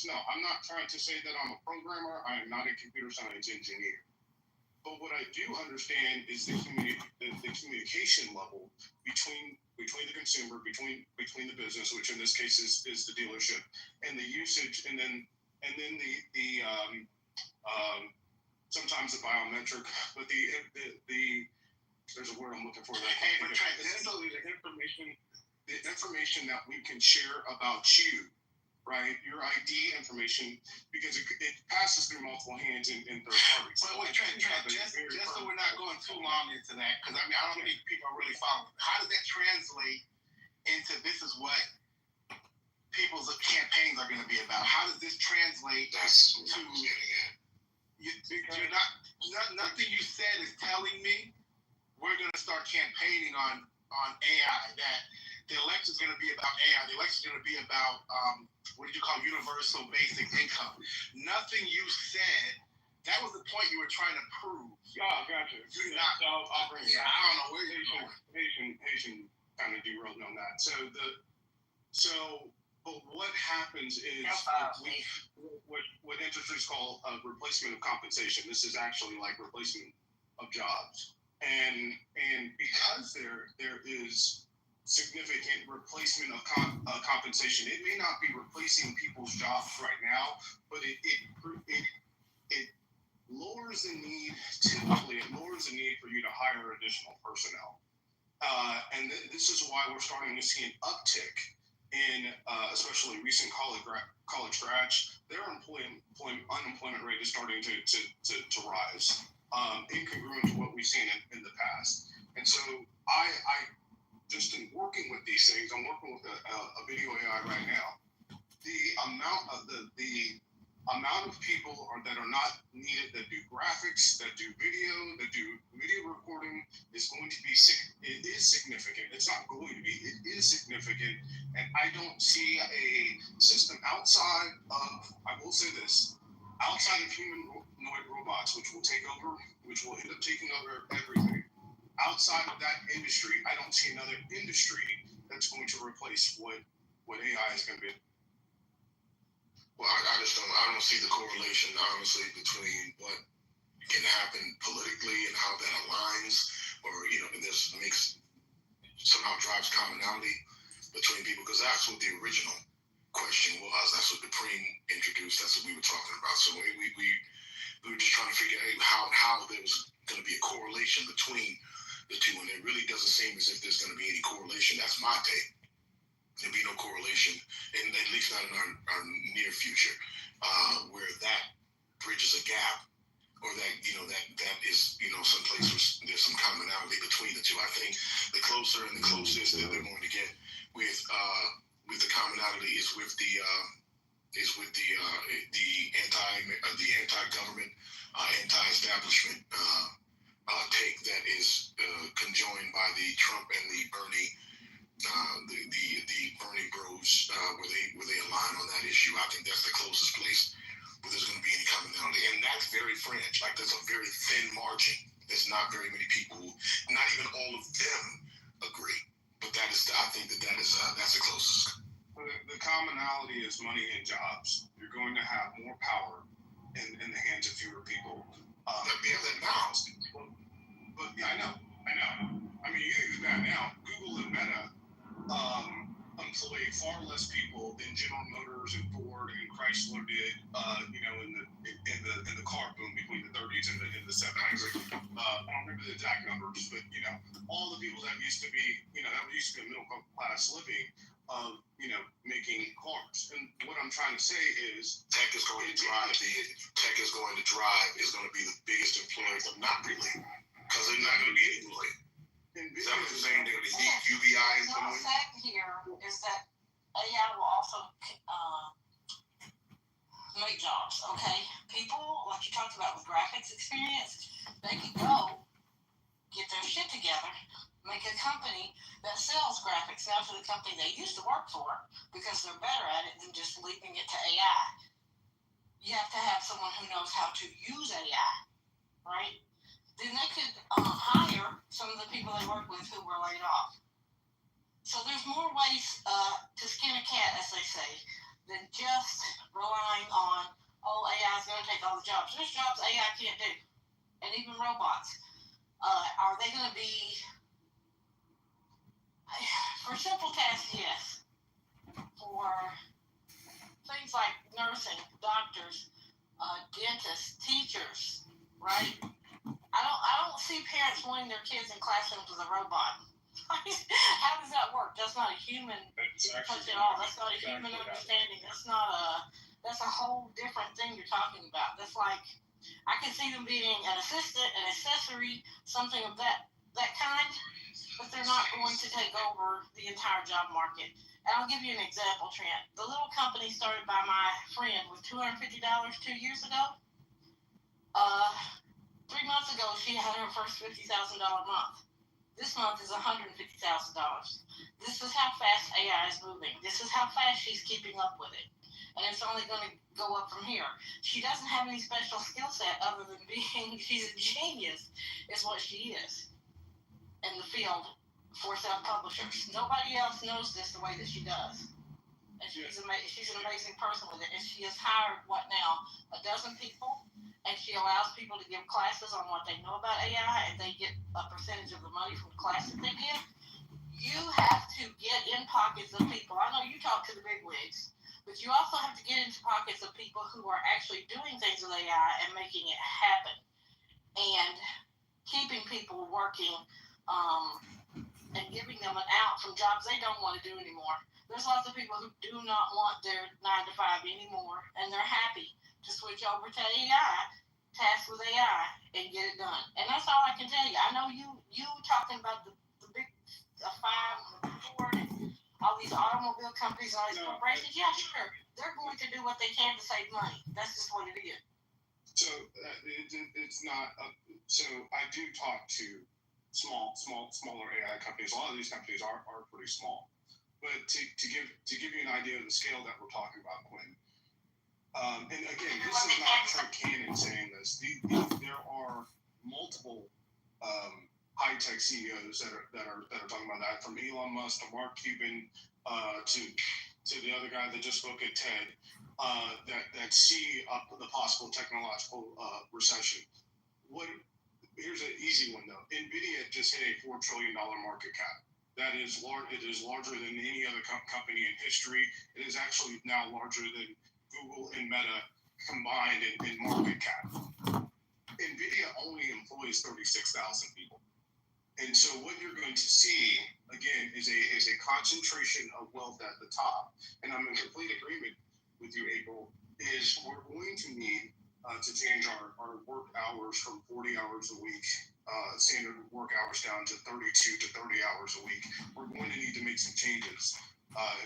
no, I'm not trying to say that I'm a programmer. I am not a computer science engineer. But what I do understand is the communication level between the consumer, between the business, which in this case is the dealership, and the usage, and then the sometimes the biometric, but the there's a word I'm looking for. Essentially, the information that we can share about you, right? Your ID information, because it passes through multiple hands in third parties. But just so we're not going too long into that, because I don't think people are really following. How does that translate into this is what people's campaigns are going to be about? How does this translate to? You're not nothing you said is telling me we're going to start campaigning on AI. That the election is going to be about AI. The election is going to be about what did you call universal basic income? Nothing you said. That was the point you were trying to prove. Oh, gotcha. You're not. I don't know where you're going. Haitian kind of derailed on that. But what happens is what industries call replacement of compensation. This is actually like replacement of jobs, and because there is significant replacement of compensation, it may not be replacing people's jobs right now, but it lowers the need. Typically, it lowers the need for you to hire additional personnel, and this is why we're starting to see an uptick in especially recent college grads. Their unemployment rate is starting to rise, incongruent to what we've seen in the past. And so I just in working with these things, I'm working with a video AI right now. The amount of people that are not needed that do graphics, that do video recording is going to be it is significant. It's not going to be, it is significant. And I don't see a system outside of, I will say this, outside of humanoid robots, which will end up taking over everything. Outside of that industry, I don't see another industry that's going to replace what AI is going to be. Well, I don't see the correlation, honestly, between what can happen politically and how that aligns, or, this somehow drives commonality between people, because that's what the original question was. That's what the Prem introduced. That's what we were talking about. So we were just trying to figure out how there was going to be a correlation between the two, and it really doesn't seem as if there's going to be any correlation. That's my take. There'll be no correlation, and at least not in our near future, where that bridges a gap, or that that is someplace where there's some commonality between the two. I think the closer and the closest that they're going to get with the commonality is with the anti-government, anti-establishment take that is conjoined by the Trump and the Bernie. The Bernie Bros, where they align on that issue. I think that's the closest place where there's going to be any commonality, and that's very French. Like, there's a very thin margin. There's not very many people, not even all of them, agree. But I think that's the closest. The commonality is money and jobs. You're going to have more power in the hands of fewer people. We have that now. But yeah, I know. I mean, you use that now. Google and Meta employ far less people than General Motors and Ford and Chrysler did, in the car boom between the 30s and the 70s. I don't remember the exact numbers, but all the people that used to be, that used to be a middle class living, making cars. And what I'm trying to say is, tech is going to be the biggest employer, but not really, because they're not going to be any employee. Is that what you're saying? They're going to need UBI employees? The fact here is that AI will also make jobs, okay? People, like you talked about with graphics experience, they can go get their shit together, make a company that sells graphics now for the company they used to work for, because they're better at it than just leaving it to AI. You have to have someone who knows how to use AI, right? Then they could hire some of the people they work with who were laid off. So there's more ways to skin a cat, as they say. than just relying on, oh, AI is going to take all the jobs. There's jobs AI can't do, and even robots. Are they going to be, for simple tasks, yes. For things like nursing, doctors, dentists, teachers, right? I don't see parents wanting their kids in classrooms with a robot. How does that work? That's not a human touch at all. That's not a human understanding. That's a whole different thing you're talking about. That's like, I can see them being an assistant, an accessory, something of that kind, but they're not going to take over the entire job market. And I'll give you an example, Trent. The little company started by my friend with $250 2 years ago. 3 months ago, she had her first $50,000 month. This month is $150,000. This is how fast AI is moving. This is how fast she's keeping up with it. And it's only going to go up from here. She doesn't have any special skill set other than she's a genius, is what she is in the field for self-publishers. Nobody else knows this the way that she does. And she's an amazing person with it. And she has hired, what now, 12 people? And she allows people to give classes on what they know about AI, and they get a percentage of the money from the class that they give. You have to get in pockets of people. I know you talk to the big wigs, but you also have to get into pockets of people who are actually doing things with AI and making it happen, and keeping people working, and giving them an out from jobs they don't want to do anymore. There's lots of people who do not want their 9 to 5 anymore, and they're happy to switch over to AI, task with AI, and get it done. And that's all I can tell you. I know you talking about the big 5, Ford, and all these automobile companies, all these corporations. Yeah, sure. They're going to do what they can to save money. That's just what it is. So it's not. So I do talk to smaller AI companies. A lot of these companies are pretty small. But to give you an idea of the scale that we're talking about, Quinn. And again, this is not Trent Cannon saying this. There are multiple high-tech CEOs that are talking about that, from Elon Musk to Mark Cuban to the other guy that just spoke at TED, that see the possible technological recession. Here's an easy one though. Nvidia just hit a $4 trillion market cap. That is large. It is larger than any other company in history. It is actually now larger than Google and Meta combined in market cap. Nvidia only employs 36,000 people. And so what you're going to see, again, is a concentration of wealth at the top. And I'm in complete agreement with you, April, is we're going to need to change our work hours from 40 hours a week, standard work hours, down to 32 to 30 hours a week. We're going to need to make some changes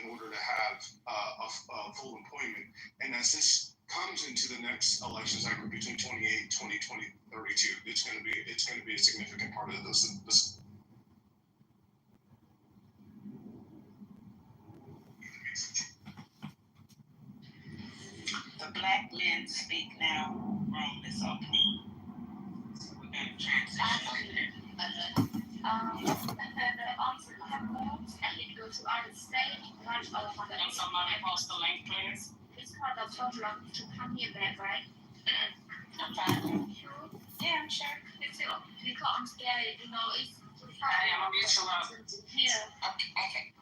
in order to have a full employment. And as this comes into the next election cycle between 2020, 32, it's going to be a significant part of this. The black men speak now. Room is open. So we're going to transition. I need to go to other state. Can somebody post the link, please? It's called a program to come here back, right? I'm fine. Sure. Yeah, I'm sure. It's because I'm scared, it's Hey, I'm gonna mute you up. Yeah. Okay.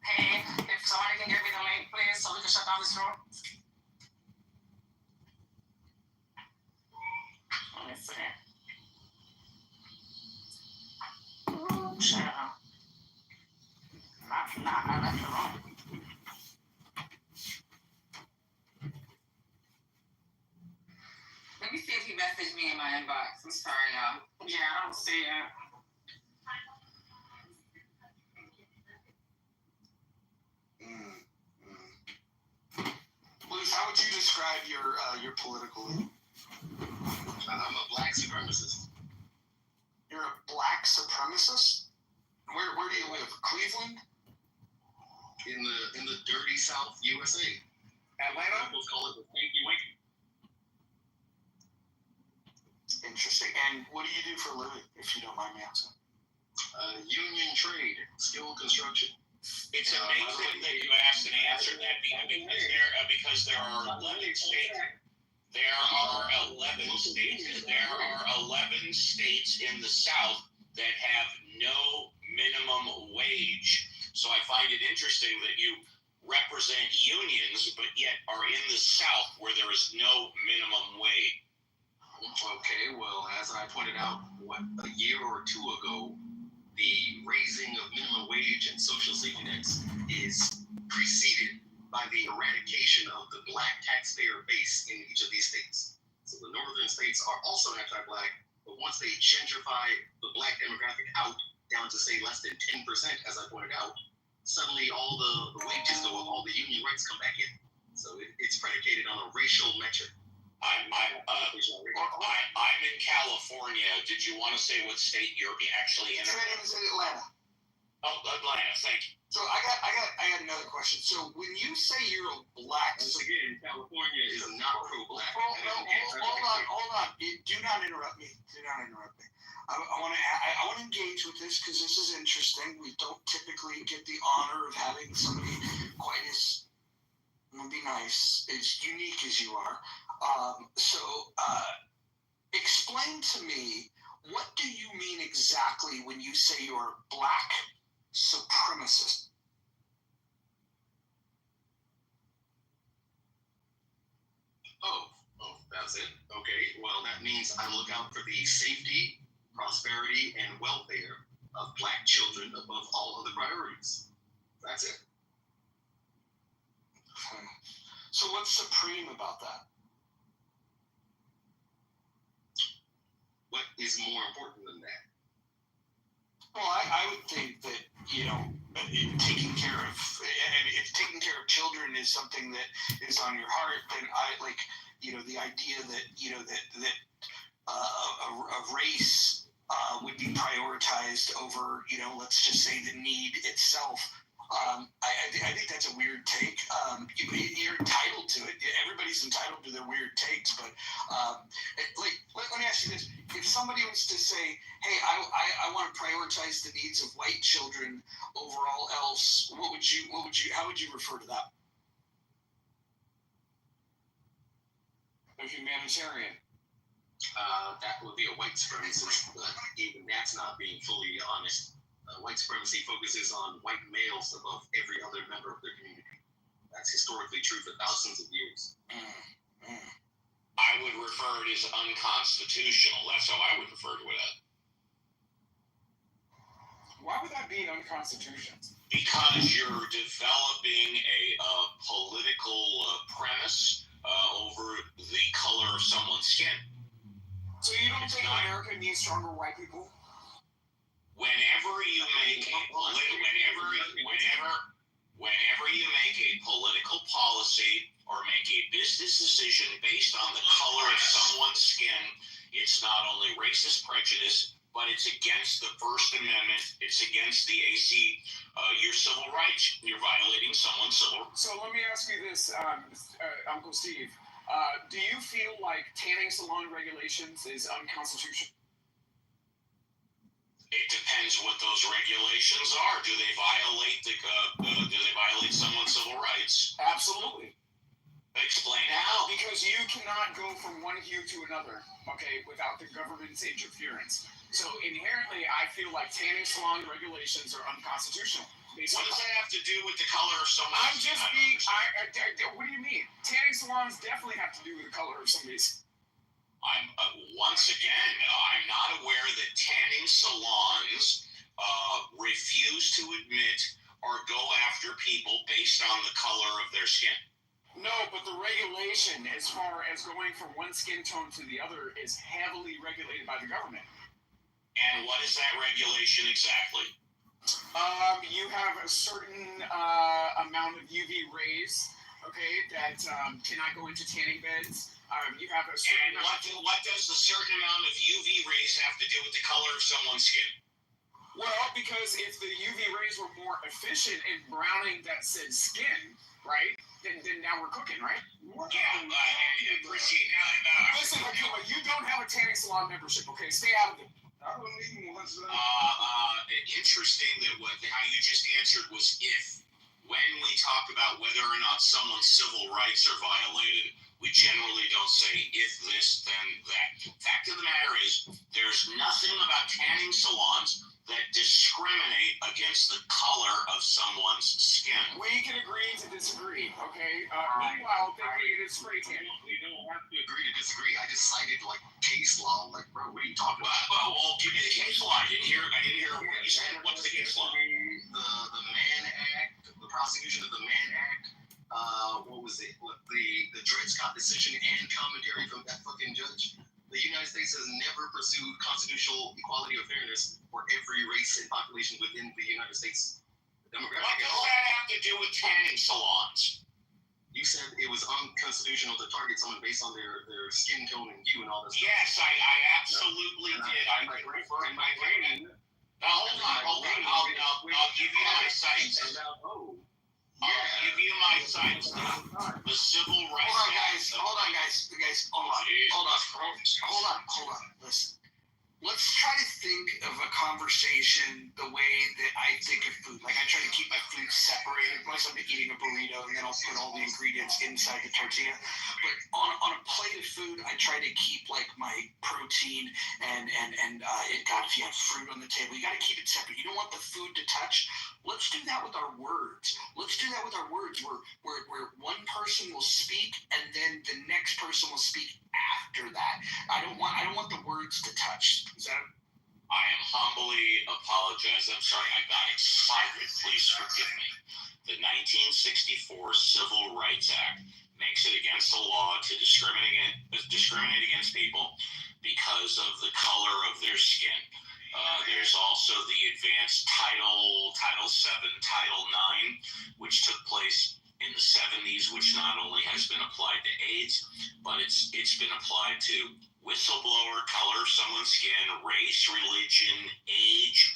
Hey, if somebody can give me the link, please, so we can shut down this room. Let me see. Shut up. I left the room. Let me see if he messaged me in my inbox. I'm sorry, y'all. Yeah, I don't see it. Luis, how would you describe your political leaning? I'm a black supremacist. You're a black supremacist? Where do you live? Cleveland? In the dirty South USA. Atlanta? People call it the Frankie Winky. Interesting. And what do you do for a living, if you don't mind me asking? Union trade, skilled construction. It's amazing that you asked and answered that because there are 11 states. There are 11 states. There are 11 states in the South that have no minimum wage. So I find it interesting that you represent unions, but yet are in the South where there is no minimum wage. Okay, well, as I pointed out, a year or two ago, the raising of minimum wage and social safety nets is preceded by the eradication of the black taxpayer base in each of these states. So the northern states are also anti-black, but once they gentrify the black demographic out down to say less than 10%, as I pointed out, suddenly all the wages go up, all the union rights come back in. So it's predicated on a racial metric. I'm in California. Did you want to say what state you're actually in? It's in Atlanta. Oh, Atlanta. Thank you. So I got another question. So when you say you're a black, once again, California is not pro-black. Hold on. Do not interrupt me. I want to engage with this because this is interesting. We don't typically get the honor of having somebody quite as, I'm gonna be nice, as unique as you are. Explain to me, what do you mean exactly when you say you're a black supremacist? Oh, that's it. Okay, well, that means I look out for the safety, prosperity, and welfare of black children above all other priorities. That's it. So what's supreme about that? What is more important than that? Well, I would think that, taking care of, if taking care of children is something that is on your heart, then the idea that a race would be prioritized over, let's just say the need itself. I think that's a weird take. You're entitled to it. Everybody's entitled to their weird takes, but let me ask you this: if somebody was to say, "Hey, I want to prioritize the needs of white children over all else," how would you refer to that? A humanitarian. That would be a white supremacist, but even that's not being fully honest. White supremacy focuses on white males above every other member of their community. That's historically true for thousands of years. I would refer it as unconstitutional. That's how I would refer to it. Why would that be unconstitutional? Because you're developing a political premise over the color of someone's skin. So you don't think America needs stronger white people? Whenever you make a political policy or make a business decision based on the color of someone's skin, it's not only racist prejudice, but it's against the First Amendment. It's against the AC, your civil rights. You're violating someone's civil rights. So let me ask you this, Uncle Steve. Do you feel like tanning salon regulations is unconstitutional? It depends what those regulations are. Do they violate someone's civil rights? Absolutely. Explain how. Because you cannot go from one hue to another, without the government's interference. So inherently, I feel like tanning salon regulations are unconstitutional. What does that have to do with the color of someone's skin? What do you mean? Tanning salons definitely have to do with the color of somebody's. Once again, I'm not aware that tanning salons refuse to admit or go after people based on the color of their skin. No, but the regulation as far as going from one skin tone to the other is heavily regulated by the government. And what is that regulation exactly? You have a certain amount of UV rays, that cannot go into tanning beds. You have a certain what does the certain amount of UV rays have to do with the color of someone's skin? Well, because if the UV rays were more efficient in browning that said skin, right, then now we're cooking, right? Yeah, I appreciate that. Listen, you don't have a tanning salon membership, okay? Stay out of it. Interesting that how you just answered was if. When we talk about whether or not someone's civil rights are violated, we generally don't say if this, then that. Fact of the matter is, there's nothing about tanning salons that discriminate against the color of someone's skin. We can agree to disagree, okay? Meanwhile, thinking it is spray tan. We don't have to agree to disagree. I just cited like case law. Like, bro, what are you talking about? Well, give me the case law. I didn't hear what you said. What's the case law? The Mann Act, the prosecution of the Mann Act. What was it? The Dred Scott decision and commentary from that fucking judge. The United States has never pursued constitutional equality or fairness for every race and population within the United States demographic. What does that have to do with tanning salons? You said it was unconstitutional to target someone based on their skin tone and hue and all this stuff. Yes, I absolutely did. Now, hold on. I'll give you my sites. I'll give you my sites. The civil rights. Hold on, guys. Hold on. Listen. Let's try to think of a conversation the way that I think of food. Like I try to keep my food separated. Once I'm eating a burrito, and then I'll put all the ingredients inside the tortilla. But on a plate of food, I try to keep like my protein and God, if you have fruit on the table, you got to keep it separate. You don't want the food to touch. Let's do that with our words. Where one person will speak and then the next person will speak after that. I don't want the words to touch. Is that? I am humbly apologize. I'm sorry. I got excited. Please forgive me. The 1964 Civil Rights Act makes it against the law to discriminate against people because of the color of their skin. There's also the advanced Title VII, Title IX, which took place in the 70s, which not only has been applied to AIDS, but it's been applied to whistleblower, color of someone's skin, race, religion, age,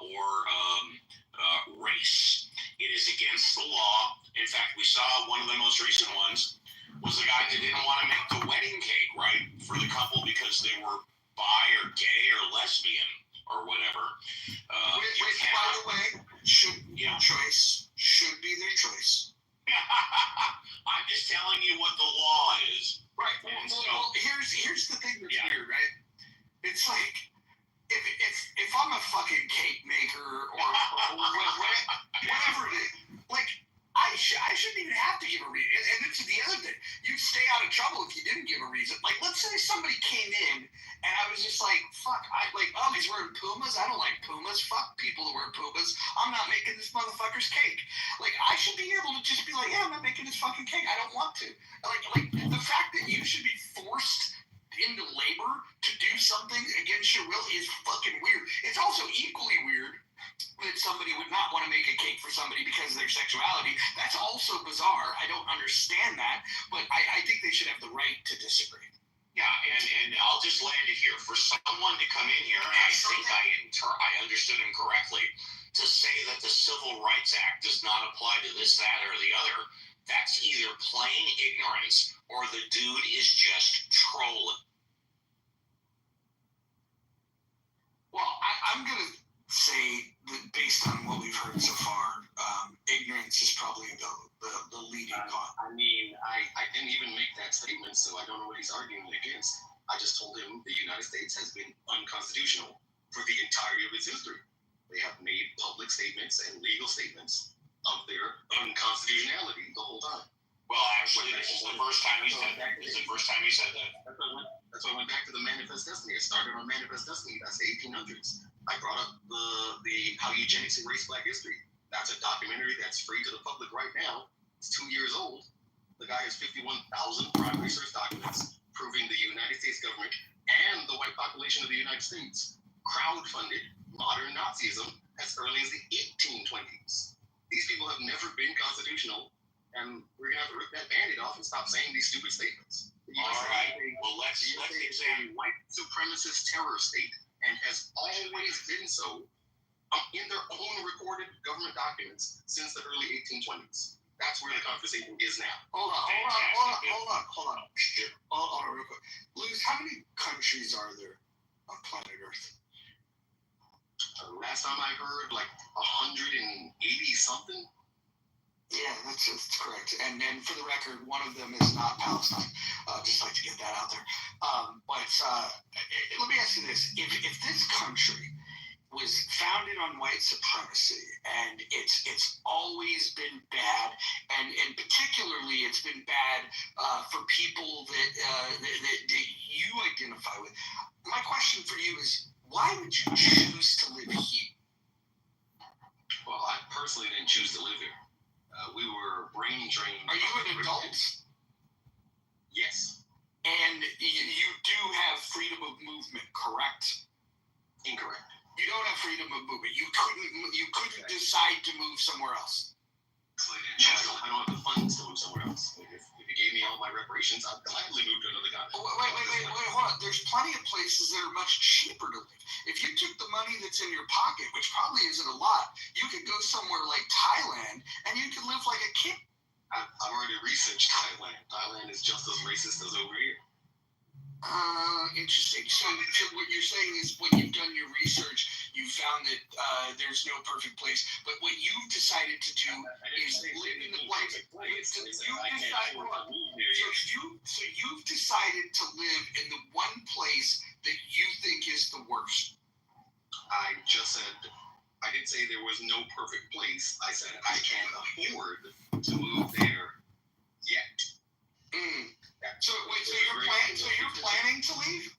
or race. It is against the law. In fact, we saw one of the most recent ones was the guy that didn't want to make the wedding cake, right, for the couple because they were bi or gay or lesbian or whatever. Which, by the way, should be their choice. I'm just telling you what the law is. Right. Well, here's the thing that's weird, right? It's like if I'm a fucking cake maker or whatever it is, like I shouldn't even have to give a reason. And it's the other thing. You'd stay out of trouble if you didn't give a reason. Like, let's say somebody came in and I was just like, fuck, he's wearing Pumas. I don't like Pumas. Fuck people who wear Pumas. I'm not making this motherfucker's cake. Like, I should be able to just be like, yeah, I'm not making this fucking cake. I don't want to. Like the fact that you should be forced into labor to do something against your will is fucking weird. It's also equally weird that somebody would not want to make a cake for somebody because of their sexuality. That's also bizarre. I don't understand that, but I think they should have the right to disagree. Yeah, and I'll just land it here. For someone to come in here, and I think I understood him correctly, to say that the Civil Rights Act does not apply to this, that, or the other, that's either plain ignorance or the dude is just trolling. Well, I'm going to say that based on what we've heard so far, ignorance is probably the leading cause. I mean, I didn't even make that statement, so I don't know what he's arguing against. I just told him the United States has been unconstitutional for the entirety of its history. They have made public statements and legal statements of their unconstitutionality the whole time. Well, actually, this is the first time he said that. This is the first time he said that. That's why I went back to the Manifest Destiny. It started on Manifest Destiny. That's the 1800s. I brought up the How Eugenics Erased Black History. That's a documentary that's free to the public right now. It's 2 years old. The guy has 51,000 prime research documents proving the United States government and the white population of the United States crowdfunded modern Nazism as early as the 1820s. These people have never been constitutional, and we're going to have to rip that Band-Aid off and stop saying these stupid statements. All right. Well, let's examine a white supremacist terror state and has always been so in their own recorded government documents since the early 1820s. That's where the conversation is now. Hold on, real quick. Luz, how many countries are there on planet Earth? Last time I heard, like 180 something. Yeah, that's correct. And for the record, one of them is not Palestine. Just like to get that out there. But let me ask you this: if this country was founded on white supremacy, and it's always been bad, and particularly it's been bad for people that you identify with. My question for you is, why would you choose to live here? Well, I personally didn't choose to live here. We were brain drained. Are you an adult? Yes. And you do have freedom of movement, correct? Incorrect. You don't have freedom of movement. You couldn't decide to move somewhere else. I don't have the funds to move somewhere else. If you gave me all my reparations, I'd gladly move to another continent. Wait, hold on. There's plenty of places that are much cheaper to live. If you took the money that's in your pocket, which probably isn't a lot, you could go somewhere like Thailand and you could live like a king. I've already researched Thailand. Thailand is just as racist as over here. Interesting. So what you're saying is, when you've done your research, you found that there's no perfect place. But what you've decided to do is live in the place. So you've decided to live in the one place that you think is the worst. I just said, I didn't say there was no perfect place. I said I can't afford to move there yet. So you're planning to leave?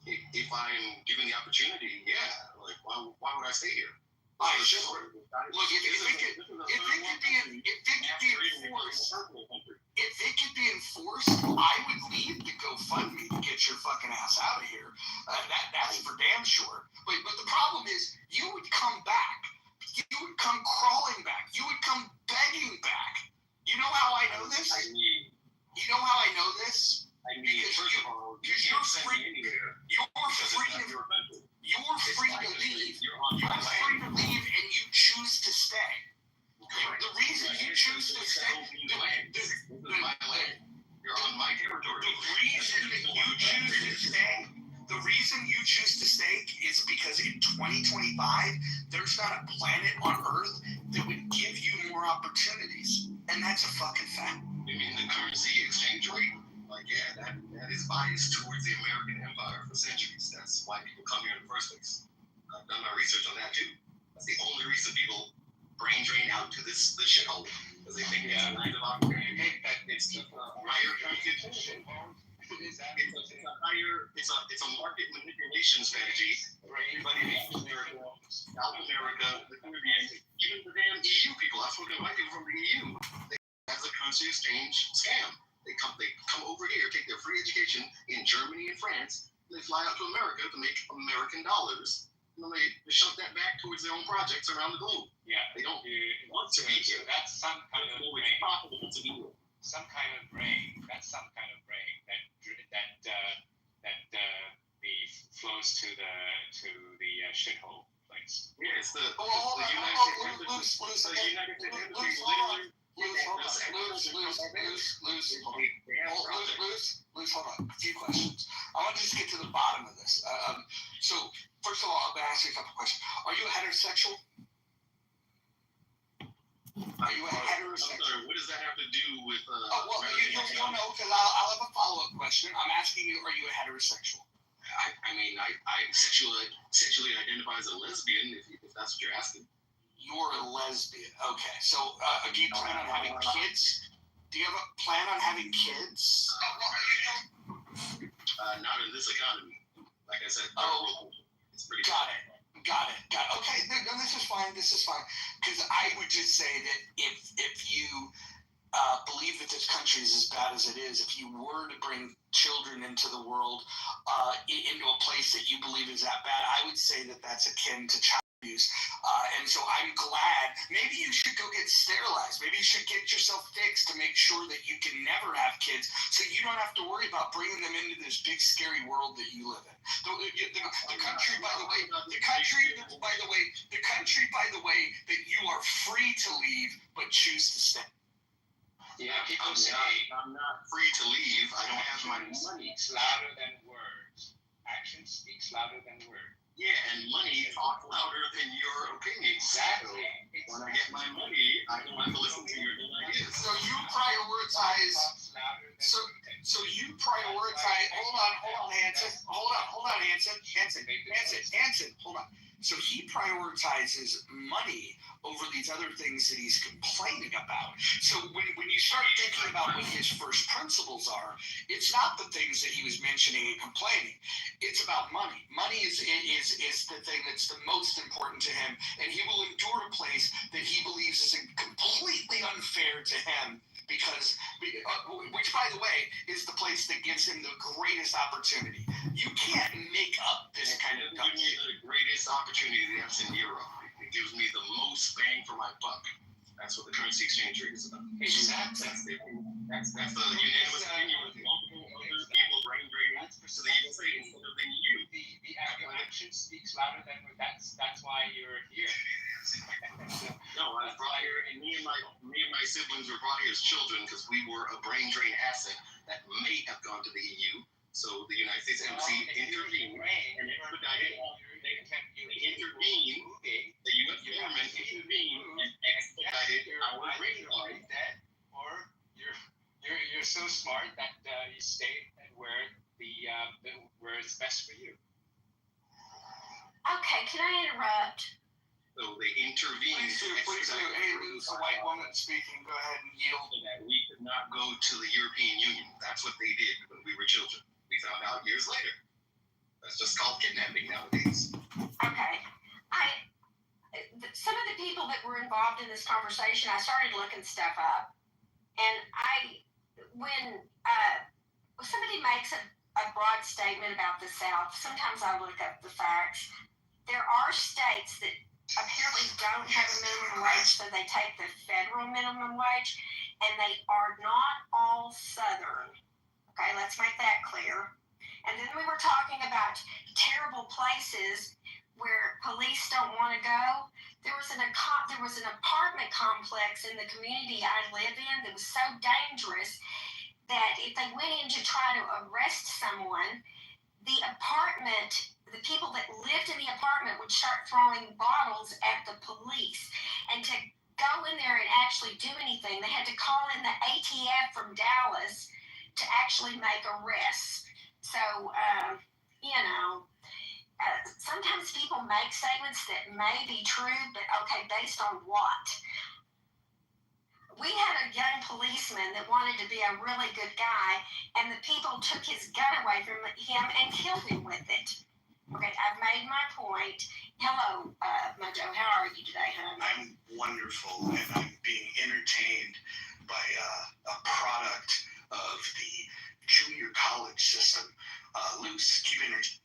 If I'm given the opportunity, yeah. Like, why would I stay here? Sure. Look, if it could be enforced, I would lead the GoFundMe to get your fucking ass out of here. That's for damn sure. But the problem is, you would come back. You would come crawling back. You would come begging back. You know how I know this? You know how I know this? Because you're free to leave. You're free to leave, and you choose to stay. The reason you choose to stay, You're on my territory. The reason you choose to stay is because in 2025, there's not a planet on Earth that would give you more opportunities, and that's a fucking fact. You mean the currency exchange rate? Like, yeah, that is biased towards the American empire for centuries. That's why people come here in the first place. I've done my research on that too. That's the only reason people brain drain out to this shithole, because they think it's a land of opportunity. It's a higher constitution. It's a market manipulation strategy for anybody in East America, South America, the Caribbean, even the damn EU people. I've spoken to white people from the EU. As a currency exchange scam. They come over here, take their free education in Germany and France, and they fly out to America to make American dollars, and then they shove that back towards their own projects around the globe. Yeah. They don't want to be here. That's some kind of brain. It's profitable to do it. Some kind of brain. That's some kind of brain that flows to the shithole place. Yeah, it's the United States hold on. A few questions. I want to just get to the bottom of this. So, first of all, I'm going to ask you a couple questions. Are you a heterosexual? Are you a heterosexual? I'm sorry, what does that have to do with... you'll know, because I'll have a follow-up question. I'm asking you, are you a heterosexual? I mean, I sexually identify as a lesbian, if that's what you're asking. You're a lesbian. Okay. So, do you plan on having kids? Do you have a plan on having kids? Not in this economy. Like I said, it's pretty... Got it. Okay, no, this is fine. Because I would just say that if you believe that this country is as bad as it is, if you were to bring children into the world, into a place that you believe is that bad, I would say that that's akin to child abuse. And so I'm glad. Maybe you should go get sterilized. Maybe you should get yourself fixed to make sure that you can never have kids, so you don't have to worry about bringing them into this big scary world that you live in. The country, by the way, that you are free to leave but choose to stay. Yeah, people say I'm not free to leave. I don't have my money. It's louder than words. action speaks louder than word. Yeah, and money talks louder than your opinion. Exactly. When I get my money, I don't have to listen to your ideas. So you prioritize. Talks louder than So- pretense. So you prioritize. Hold on, Hanson. Hold on, Hanson. Hold on. So he prioritizes money over these other things that he's complaining about. So when you start thinking about what his first principles are, it's not the things that he was mentioning and complaining. It's about money. Money is the thing that's the most important to him, and he will endure a place that he believes is completely unfair to him. Because, which by the way, is the place that gives him the greatest opportunity. You can't make up this kind of It gives me the greatest opportunity that's in Europe. It gives me the most bang for my buck. That's what the currency exchange rate is about. Exactly. That's the unanimous opinion with multiple other people brain draining That's to the USA instead of than you. Your action speaks louder than word. That's why you're here. No, I was brought here, and me and my siblings were brought here as children because we were a brain drain asset that may have gone to the EU. So the United States Embassy intervened and expedited. They intervened. The U.S. government intervened and expedited our brain drain. Or you're so smart that you stay where where it's best for you. Okay, can I interrupt? So they intervened. Please do. Hey, it's a white woman speaking. Go ahead and yield. So that we could not go to the European Union. That's what they did when we were children. We found out years later. That's just called kidnapping nowadays. Okay. Some of the people that were involved in this conversation, I started looking stuff up. And when somebody makes a broad statement about the South, sometimes I look up the facts. There are states that apparently don't have a minimum wage, so they take the federal minimum wage, and they are not all Southern. Okay, let's make that clear. And then we were talking about terrible places where police don't want to go. There was an apartment complex in the community I live in that was so dangerous that if they went in to try to arrest someone, the people that lived in the apartment would start throwing bottles at the police. And to go in there and actually do anything, they had to call in the ATF from Dallas to actually make arrests. So, sometimes people make statements that may be true, but okay, based on what? We had a young policeman that wanted to be a really good guy, and the people took his gun away from him and killed him with it. Okay, I've made my point. Hello, Mojo, how are you today, hon? I'm wonderful, and I'm being entertained by a product of the junior college system. Luce, keep entertained.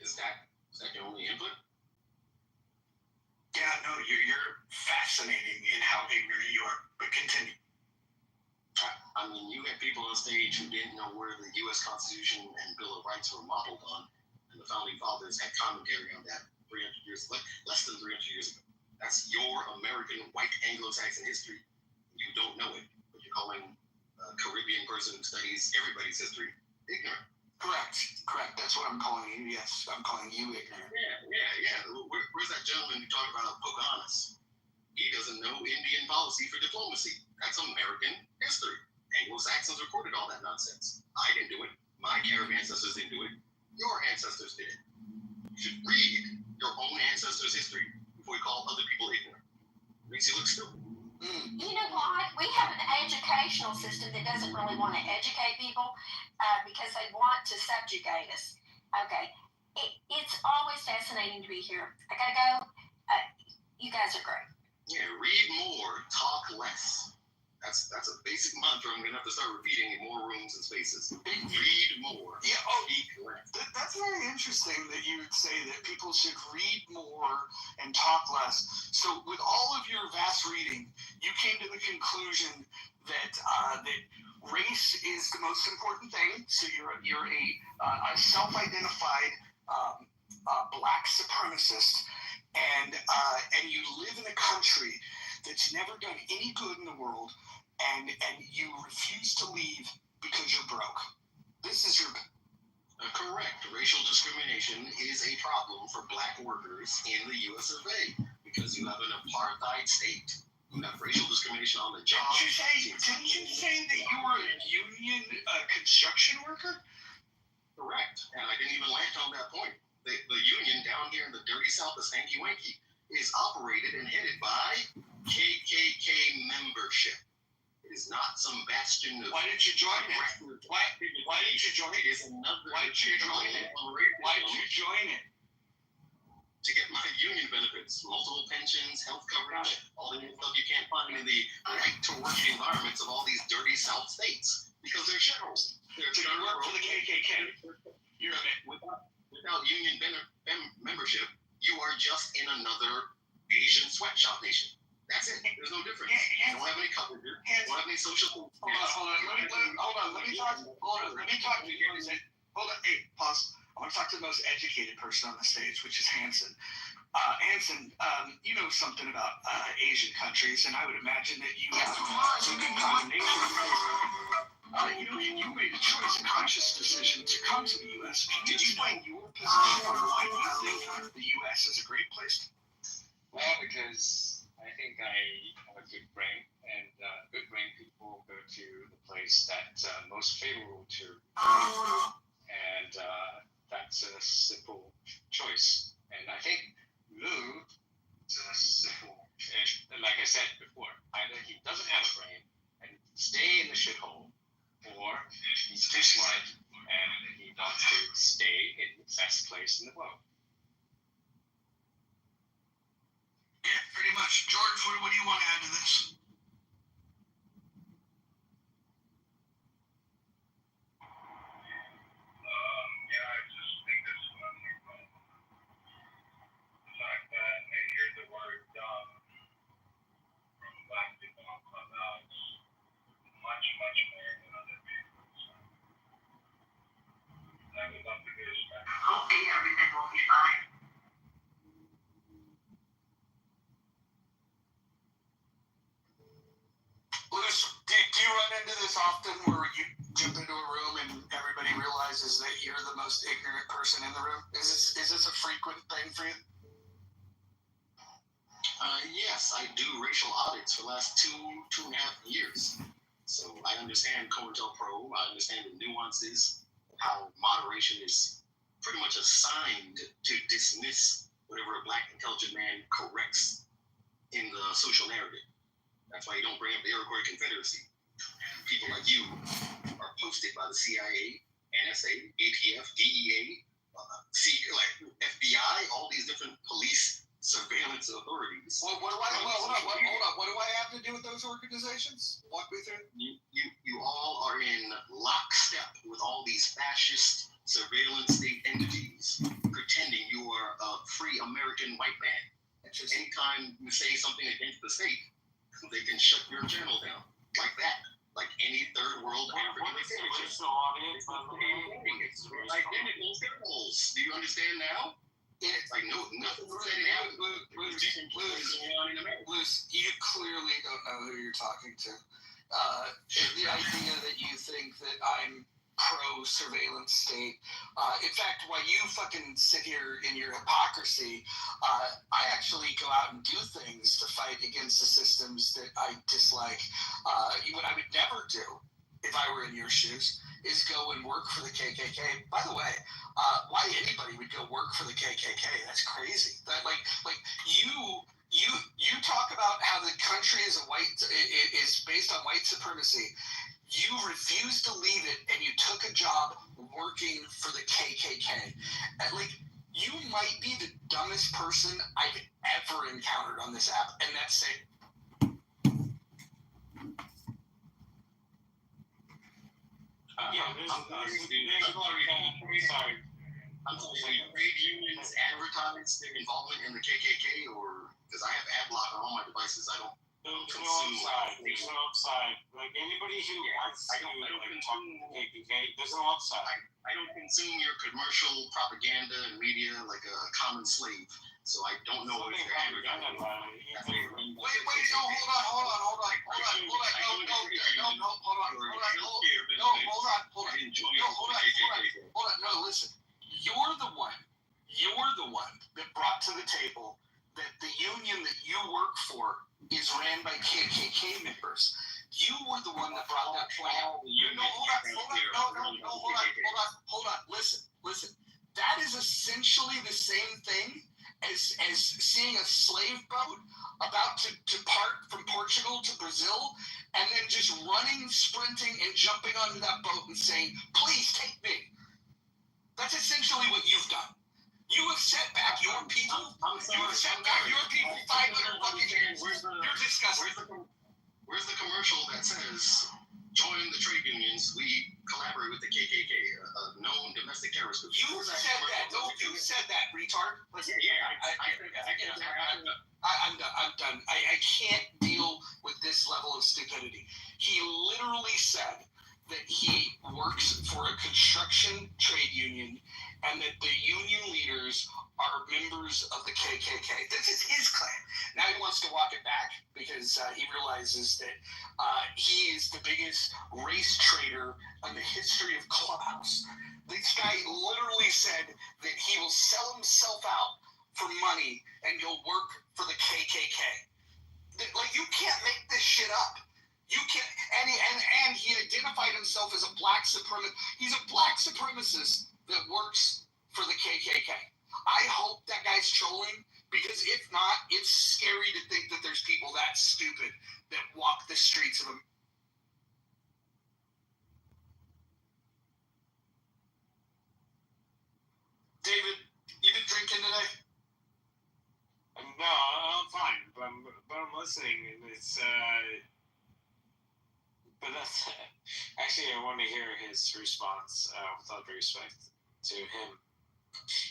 Is that your only input? Yeah, no, you're fascinating in how ignorant you are, but continue. I mean, you had people on stage who didn't know where the U.S. Constitution and Bill of Rights were modeled on, and the Founding Fathers had commentary on that 300 years, less than 300 years ago. That's your American white Anglo-Saxon history. You don't know it, but you're calling a Caribbean person who studies everybody's history ignorant. Correct. That's what I'm calling you. Yes, I'm calling you ignorant. Yeah. Where's that gentleman who talked about Pocahontas? He doesn't know Indian policy for diplomacy. That's American history. Anglo-Saxons recorded all that nonsense. I didn't do it. My caravan ancestors didn't do it. Your ancestors did it. You should read your own ancestors' history before you call other people ignorant. Makes you look stupid. You know what? We have an educational system that doesn't really want to educate people because they want to subjugate us. Okay. It's always fascinating to be here. I gotta go. You guys are great. Yeah, read more, talk less. That's a basic mantra I'm gonna have to start repeating in more rooms and spaces. Read more. Yeah. Speak less. That's very interesting that you would say that people should read more and talk less. So, with all of your vast reading, you came to the conclusion that that race is the most important thing. So you're a self-identified black supremacist, and you live in a country that's never done any good in the world, and you refuse to leave because you're broke. This is your... Correct. Racial discrimination is a problem for black workers in the U.S. of A. because you have an apartheid state. You have racial discrimination on the job. Didn't you say that you were a union construction worker? Correct. And I didn't even land on that point. The union down here in the dirty South, the Stanky Wanky, is operated and headed by KKK membership. It is not some bastion of... Why did you join it? Why did you join it? It is another... Why did you join it? Why did you join it? To get my union benefits, multiple pensions, health coverage, all the stuff you can't find in the right-to-work environments of all these dirty South states. Because they're shitholes. They're So you work for the KKK. You're a man. Without union membership, you are just in another Asian sweatshop nation. That's it. There's no difference. You don't have any coverage. You don't have any social... Hold on. Let me talk to you. Hold on. Hey, pause. I want to talk to the most educated person on the stage, which is Hanson. Hanson, you know something about Asian countries, and I would imagine that you have some good condemnation. You made a choice, a conscious decision to come to the U.S. Can you explain your position on why you think the U.S. is a great place? Well, because I think I have a good brain, and good brain people go to the place that's most favorable to them. And that's a simple choice. And I think Lou is a simple, like I said before, either he doesn't have a brain and stay in the shithole, or he's too smart and he wants to stay in the best place in the world. Yeah, pretty much. George, what do you want to add to this? Hopefully everything will be fine. Louis, do you run into this often where you jump into a room and everybody realizes that you're the most ignorant person in the room? Is this a frequent thing for you? Yes, I do racial audits for the last two and a half years. So I understand COINTELPRO. I understand the nuances of how moderation is pretty much assigned to dismiss whatever a black intelligent man corrects in the social narrative. That's why you don't bring up the Iroquois Confederacy. People like you are posted by the CIA, NSA, ATF, DEA, FBI, all these different police surveillance authorities. Well, hold on. What do I have to do with those organizations? Walk me through. You all are in lockstep with all these fascist surveillance state entities, pretending you are a free American white man. Anytime you say something against the state, they can shut your channel down like that. Like any third world African dictatorship. It's identical symbols. Do you understand now? It's like nothing said in Luce, you clearly don't know who you're talking to. The idea that you think that I'm pro-surveillance state. In fact, while you fucking sit here in your hypocrisy, I actually go out and do things to fight against the systems that I dislike. What I would never do if I were in your shoes is go and work for the KKK. By the way, why anybody would go work for the KKK? That's crazy. That you talk about how the country is based on white supremacy. You refused to leave it, and you took a job working for the KKK. You might be the dumbest person I've ever encountered on this app, and that's it. Sorry. I'm sorry. Trade unions advertise their involvement in the KKK, or because I have ad block on all my devices, I don't There's no upside. There's no upside. Like anybody who wants to talk to the KKK, there's no upside. I don't consume your commercial propaganda and media like a common slave. So I don't know if you're advertising. Wait, no, hold on. No, listen. You're the one that brought to the table that the union that you work for is ran by KKK members. You were the one that brought that point out. Hold on. Listen. That is essentially the same thing as seeing a slave boat about to depart from Portugal to Brazil and then just running, sprinting, and jumping onto that boat and saying, please take me. That's essentially what you've done. You have set back your people. You have set back your people 500 fucking years. You're disgusting. Where's the commercial that says, join the trade unions, we collaborate with the KKK, a known domestic terrorist group? You said that. No, you said that, retard. Listen, I'm done. I can't deal with this level of stupidity. He literally said that he works for a construction trade union and that the union leaders are members of the KKK. This is his claim. Now he wants to walk it back because he realizes that he is the biggest race traitor in the history of Clubhouse. This guy literally said that he will sell himself out for money and he'll work for the KKK. Like, you can't make this shit up. You can't. And he identified himself as a black supremacist. He's a black supremacist that works for the KKK. I hope that guy's trolling, because if not, it's scary to think that there's people that stupid that walk the streets of them. David, you been drinking today? No, I'm fine, but I'm listening, and it's but that's actually I want to hear his response with all due respect to him.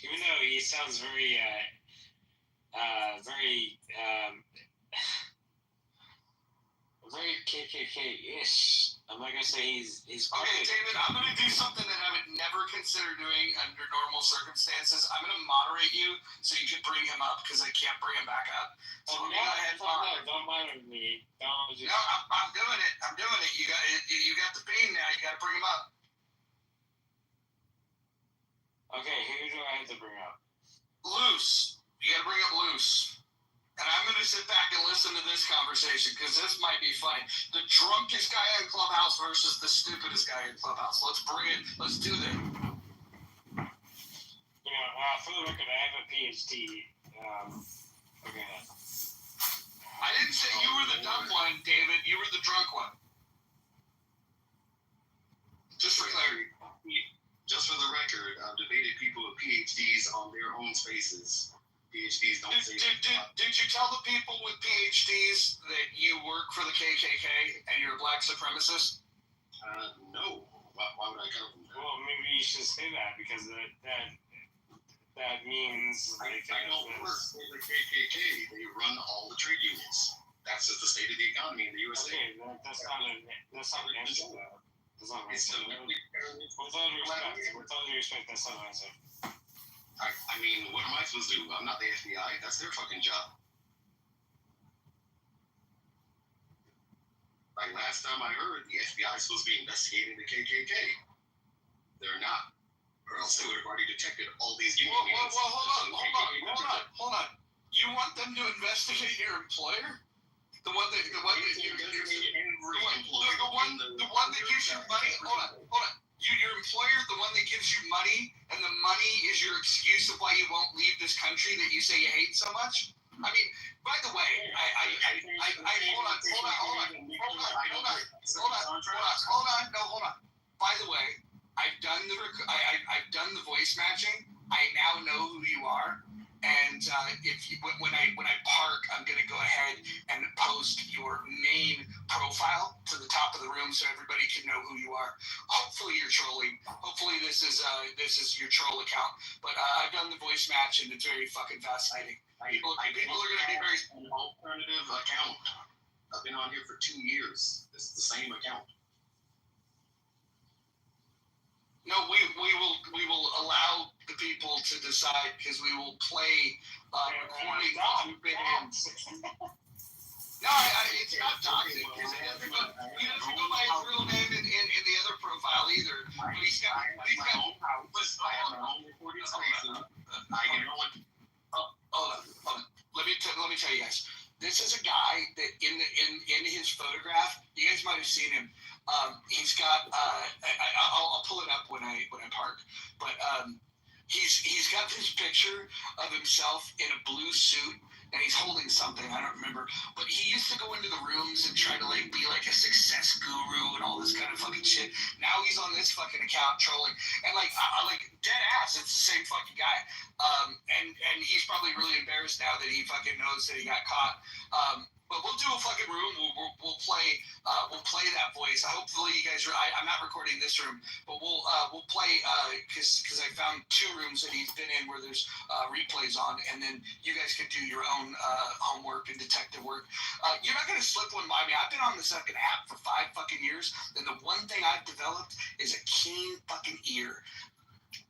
Even though he sounds very KKK-ish. I'm not gonna say he's okay, David, I'm gonna do something that I would never consider doing under normal circumstances. I'm gonna moderate you so you can bring him up because I can't bring him back up. So go ahead, don't moderate me. No, I'm doing it. You got the bean now. You got to bring him up. Okay, who do I have to bring up? Loose. You got to bring up Loose. And I'm going to sit back and listen to this conversation because this might be funny. The drunkest guy in Clubhouse versus the stupidest guy in Clubhouse. Let's bring it. Let's do that. You know, for the record, I have a PhD. Okay. I didn't say you were the dumb one, David. You were the drunk one. Just for clarity. Just for the record, I've debated people with PhDs on their own spaces. PhDs don't say Did you tell the people with PhDs that you work for the KKK and you're a black supremacist? No. Why would I come from that? Well, maybe you should say that because that means I don't work for the KKK. They run all the trade unions. That's just the state of the economy in the USA. Okay, that's not an answer, though. That's not an answer. With all due respect, that's not an answer. I mean, what am I supposed to do? I'm not the FBI. That's their fucking job. Like last time I heard, the FBI is supposed to be investigating the KKK. They're not. Or else they would have already detected all these union meetings. Well, hold on. You want them to investigate your employer? The one that gives you money? Hold on. Your employer, the one that gives you money, and the money is your excuse of why you won't leave this country that you say you hate so much? I mean, by the way, hold on. By the way, I've done the voice matching. I now know who you are. And when I park, I'm going to go ahead and post your main profile to the top of the room so everybody can know who you are. Hopefully you're trolling. Hopefully this is your troll account. But I've done the voice match and it's very fucking fascinating. People are going to be very an alternative account. I've been on here for 2 years. It's the same account. No, we will allow the people to decide because we will play recording you've been in. No, it's not toxic because he doesn't go by his real name in the other profile either. But he's got home house. I have my own recording station. I get on. Hold on. Let me tell you guys. This is a guy that in his photograph, you guys might have seen him. He's got I'll pull it up when I park, but he's got this picture of himself in a blue suit and he's holding something, I don't remember, but he used to go into the rooms and try to like be like a success guru and all this kind of fucking shit. Now he's on this fucking account trolling and like dead ass, it's the same fucking guy. And he's probably really embarrassed now that he fucking knows that he got caught. But we'll do a fucking room. We'll play that voice. Hopefully you guys. I'm not recording this room, but we'll play because I found 2 rooms that he's been in where there's replays on, and then you guys can do your own homework and detective work. You're not gonna slip one by me. I've been on this fucking app for 5 fucking years, and the one thing I've developed is a keen fucking ear.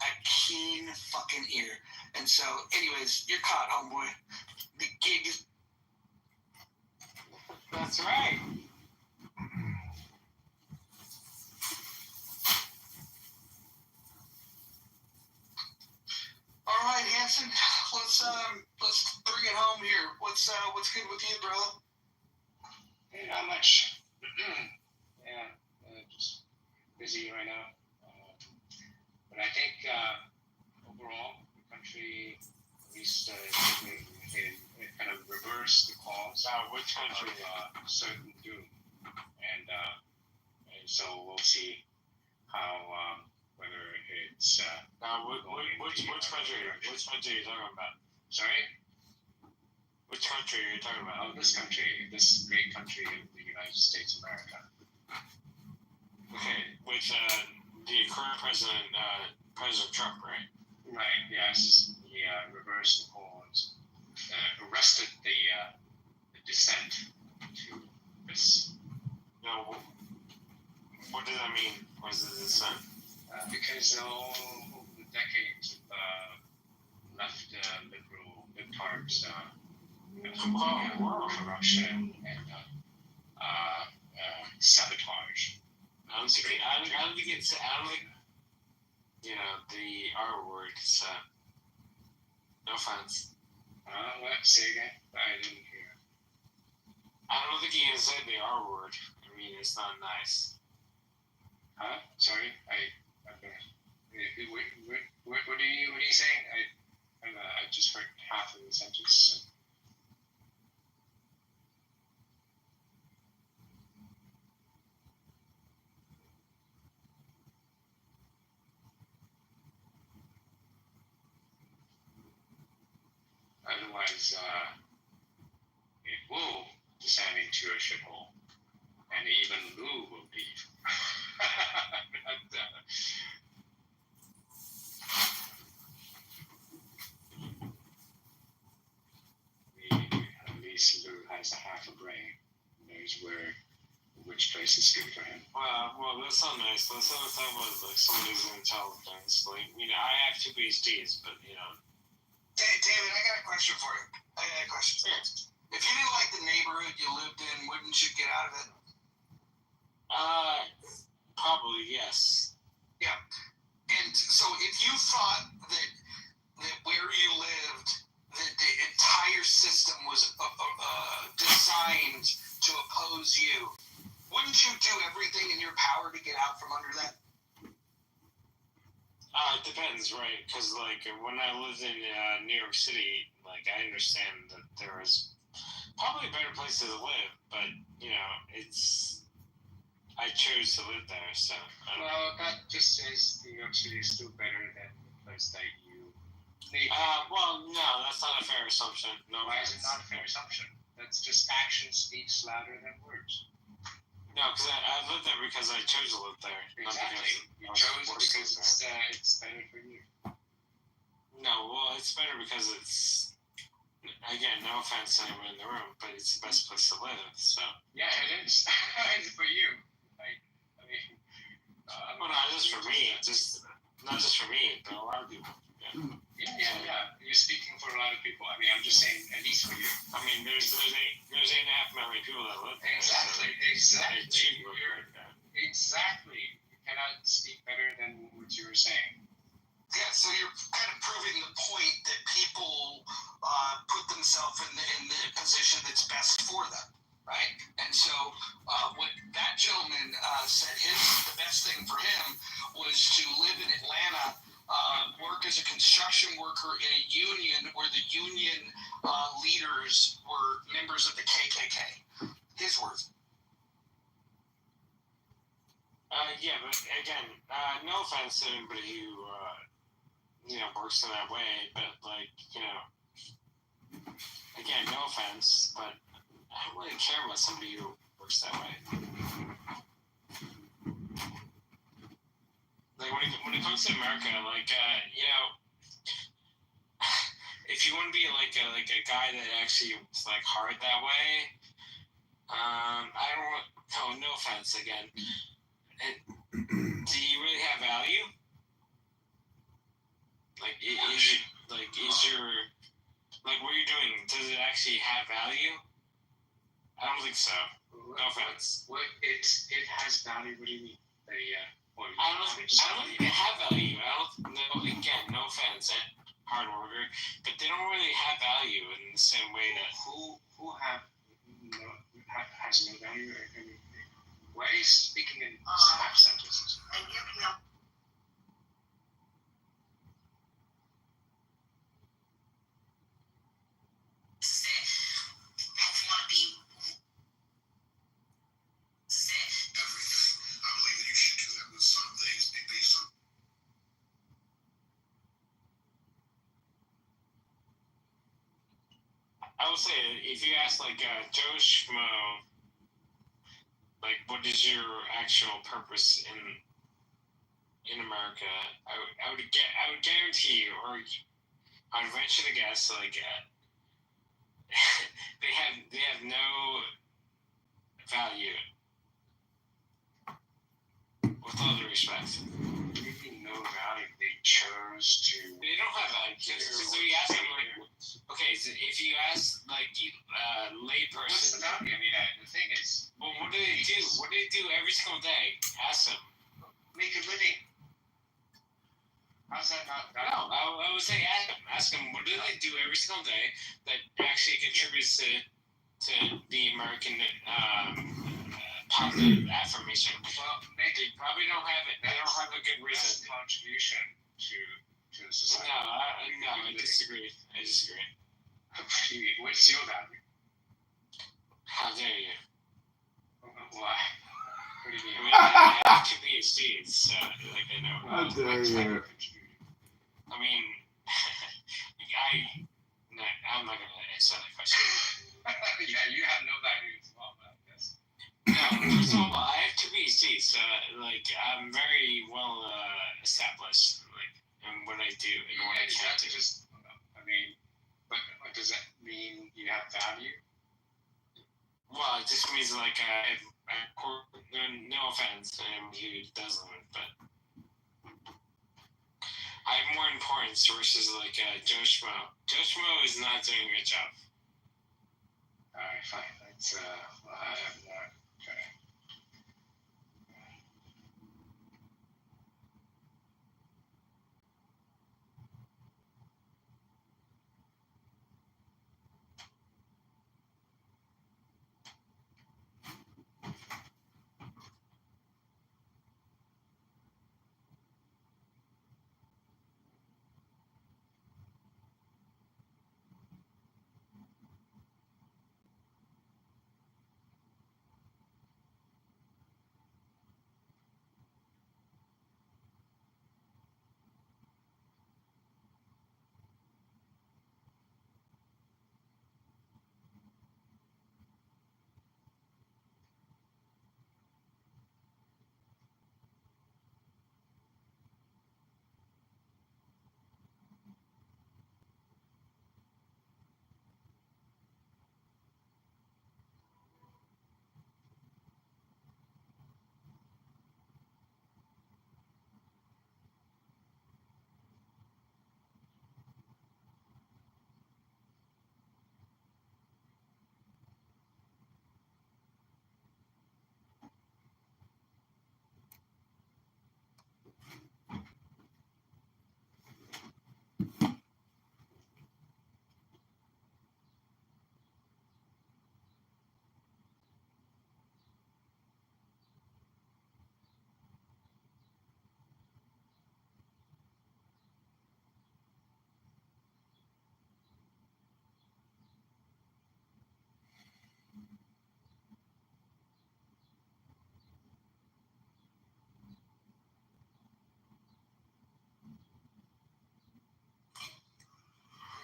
A keen fucking ear. And so, anyways, you're caught, homeboy. The gig is. That's right. All right, Hanson. Let's bring it home here. What's good with you, bro? Hey, not much. Just busy right now. But I think overall, the country, at least it kind of reversed the cause Which country? of certain doom. And so we'll see how, whether it's... which country? Which country are you talking about? Sorry? Which country are you talking about? This country, this great country of the United States of America. Okay, with the current president, President Trump, right? Right, yes. He reversed the cause, arrested the descent to this. No, what does that mean? What is the dissent? Because over the decades of left liberal libtards corruption and sabotage. I don't think it's the R word. No offense. What? Say again? I didn't hear. I don't think you can say the R word. I mean, it's not nice. Huh? Sorry, what are you saying? I just heard half of the sentence. Otherwise, it will descend into a shithole, and even Lou will leave. At least Lou has a half a brain. Knows which place is good for him. Well, that's not nice. Let's not talk about like somebody's intelligence. Like, I have 2 PhDs, but Hey, David, I got a question for you. If you didn't like the neighborhood you lived in, wouldn't you get out of it? Probably yes. Yeah. And so if you thought that where you lived, that the entire system was designed to oppose you, wouldn't you do everything in your power to get out from under that? It depends, right? Because like when I lived in New York City, like I understand that there is probably better places to live, but I chose to live there, so. Well, that just says New York City is still better than the place that you live. Well, no, that's not a fair assumption. No, why is it not a fair assumption? That's just action speaks louder than words. No, because I lived there because I chose to live there. Exactly. You chose it because it's better for you. No, well, it's better because it's again, no offense to anyone in the room, but it's the best place to live. So Yeah, it is. It's for you. Like, I mean, well, not just for me, not just for me, but a lot of people. Yeah. You're speaking for a lot of people. I mean, I'm just saying, at least for you. I mean, there's 8.5 million people that live there. Exactly. So Exactly. You cannot speak better than what you were saying. Yeah, so you're kind of proving the point that people put themselves in the position that's best for them, right? And so what that gentleman said, the best thing for him was to live in Atlanta, work as a construction worker in a union where the union leaders were members of the KKK. His words. yeah, but again, no offense to anybody who works in that way, but again, no offense, but I don't really care about somebody who works that way. Like when it comes to America, if you want to be like a guy that actually is like hard that way, I don't want. No offense again. Do you really have value? What you're doing, does it actually have value? I don't think so. No offense. It has value. What do you mean? I don't think they have value. Again, no offense, hard worker, but they don't really have value in the same way that who has no value. I mean, why are you speaking in half sentences? I will say, if you ask Joe Schmo, what is your actual purpose in America, I would guarantee you, or I would venture to guess, they have no value. With all due respect. No value. They chose to. They don't have value. So you ask them okay, so if you ask layperson. What's the value? I mean, the thing is. Well, what do they do? What do they do every single day? Ask them. Make a living. How's that not value? No, I would say ask them. What do they do every single day that actually contributes to the American positive affirmation? Well, they probably don't have it. They don't have a good reason. Contribution to society. No, I disagree. What's your value? How dare you? Why? What do you mean? I have 2 PhDs, so I know. How dare you? I mean, I'm not gonna answer that question. Yeah, you have no value as well, I guess. No, first of all, I have 2 PhDs, so I'm very well established, in what I do and what I can't do. But does that mean you have value? Well, it just means no offense to him who doesn't, but I have more importance versus Joe Schmo. Joe Schmo is not doing a good job. Alright, fine. That's okay.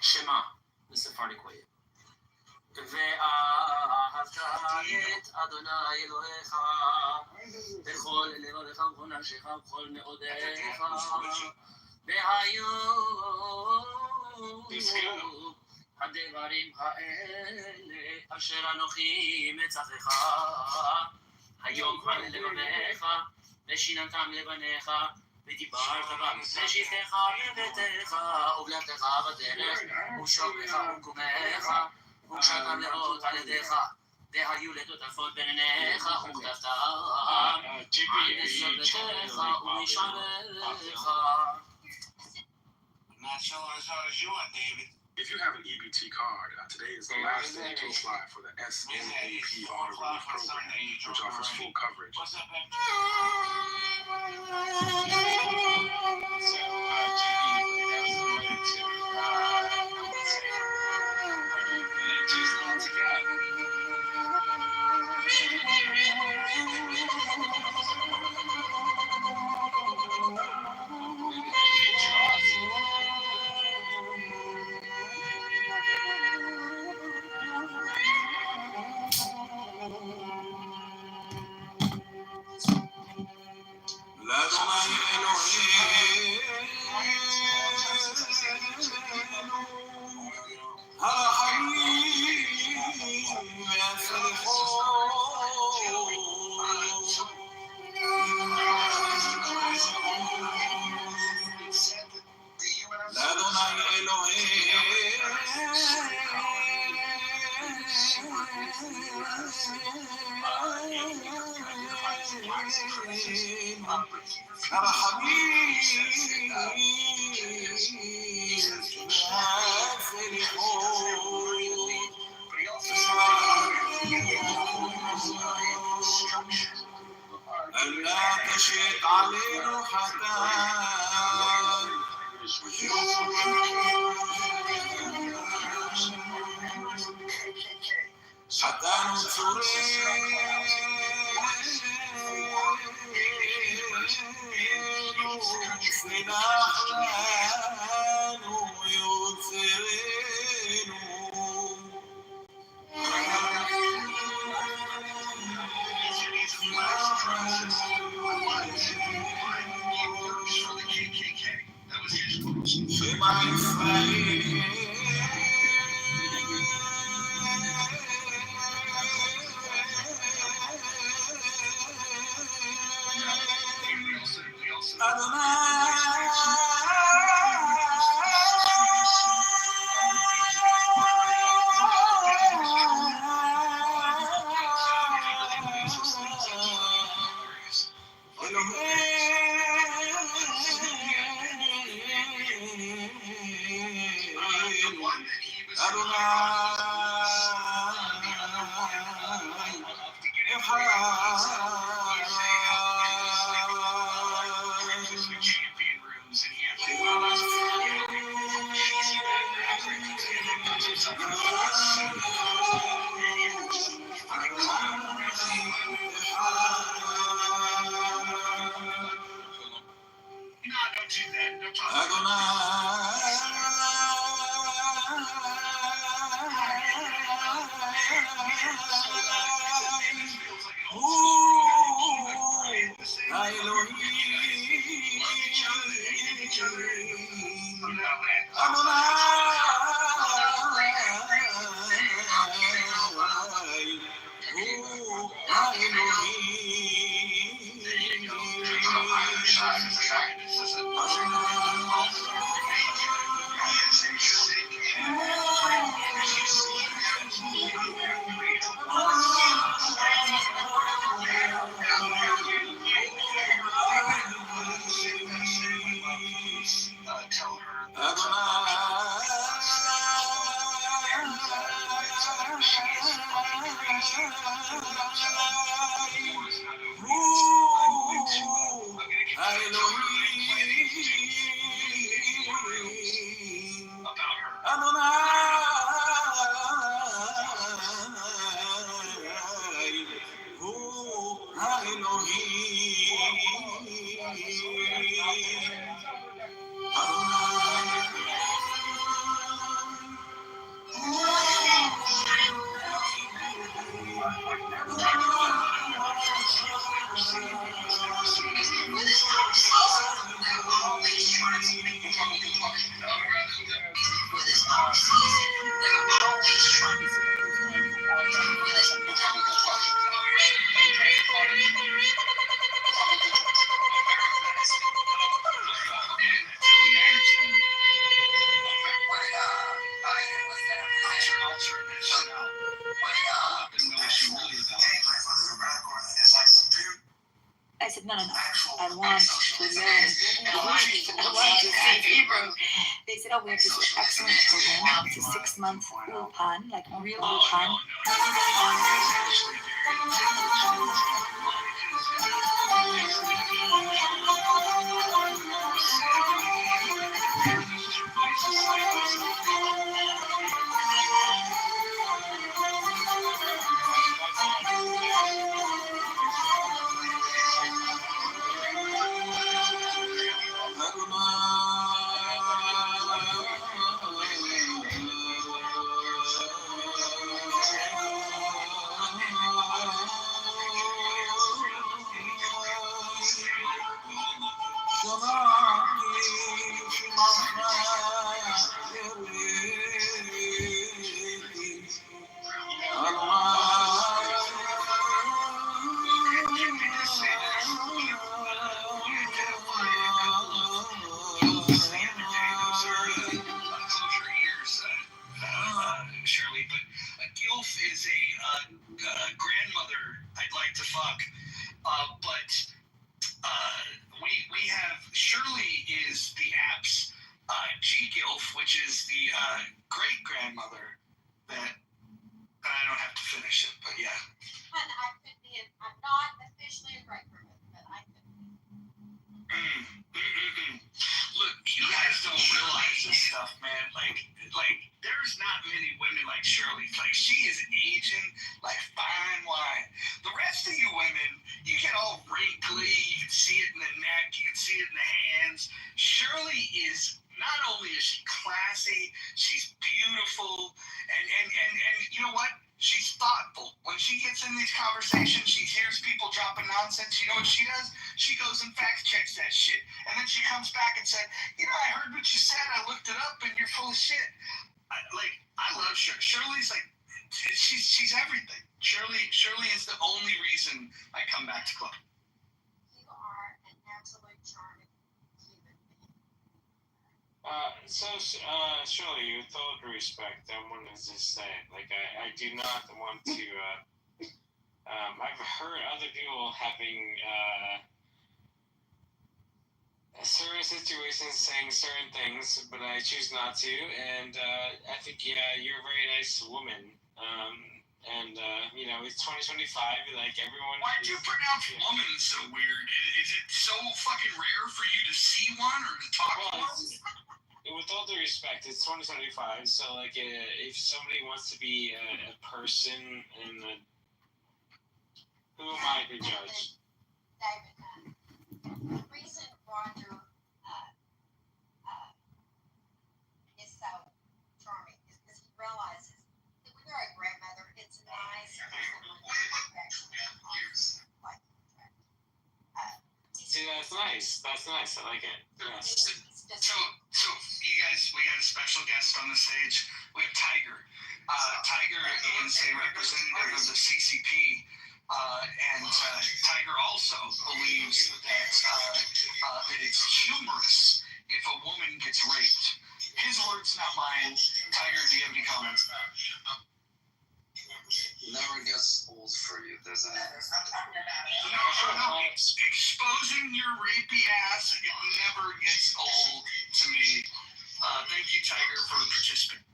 Shema, the Sephardic way. ואהבת את אדוני אלוהיך בכל לבבך ובכל נפשך ובכל מאודיך והיו הדברים האלה אשר אנוכי מצווך היום על לבביך ושיננתם לבניך ודיברת בם בשבתך בביתך ובלעתך בדרך ובשוכבך ובקומך וקשרתם לאות על ידיך והיו לטוטפות בין עיניך וכתבתם על מזוזותיך ומשעריך. Not sure as hard as you are, David. If you have an EBT card, today is the last day to apply for the SNAP Auto Relief Program, which offers full coverage. What's up, man? not sorting that shit out. Let them know what she's really about. I said, no. I want to learn English. I want to speak Hebrew. They said, oh, we have this excellent program. It's a 6-month Ulpan, like real Ulpan. Shirley, but a gilf is a grandmother I'd like to fuck. But we have Shirley is the app's G-gilf, which is the great grandmother that I don't have to finish it, but yeah. And I could be, I'm not officially a great grandmother, but I could be. Look, you guys don't realize this stuff, man. Like there's not many women like Shirley. Like, she is aging like fine wine. The rest of you women, you get all wrinkly. You can see it in the neck. You can see it in the hands. Shirley is, not only is she classy, she's beautiful, and you know what? She's thoughtful. When she gets in these conversations, she hears people dropping nonsense. You know what she does? She goes and fact checks that shit. And then she comes back and said, you know, I heard what you said. I looked it up and you're full of shit. I love Shirley. Shirley's like, she's everything. Shirley is the only reason I come back to club. You are an absolute charming human being. Shirley, with all due respect, I want to just say, like, I do not want to, I've heard other people having, certain situations saying certain things, but I choose not to, and, I think, yeah, you're a very nice woman, you know, it's 2025, like, everyone... Why do you pronounce woman so weird? Is it so fucking rare for you to see one or to talk to one? With all due respect, it's 2025, so, like, if somebody wants to be a person, and who am I to judge? David, the reason Roger is so charming is because he realizes that when you're a grandmother, it's nice to See, that's nice. That's nice. I like it. Yes. So you guys, we got a special guest on the stage. We have Tiger. Tiger is a representative of the CCP. And Tiger also believes that it's humorous if a woman gets raped. His words, not mine. Tiger, do you have any comments? Never gets old for you, does it? No. Exposing your rapey ass, it never gets old to me. Thank you, Tiger, for participating.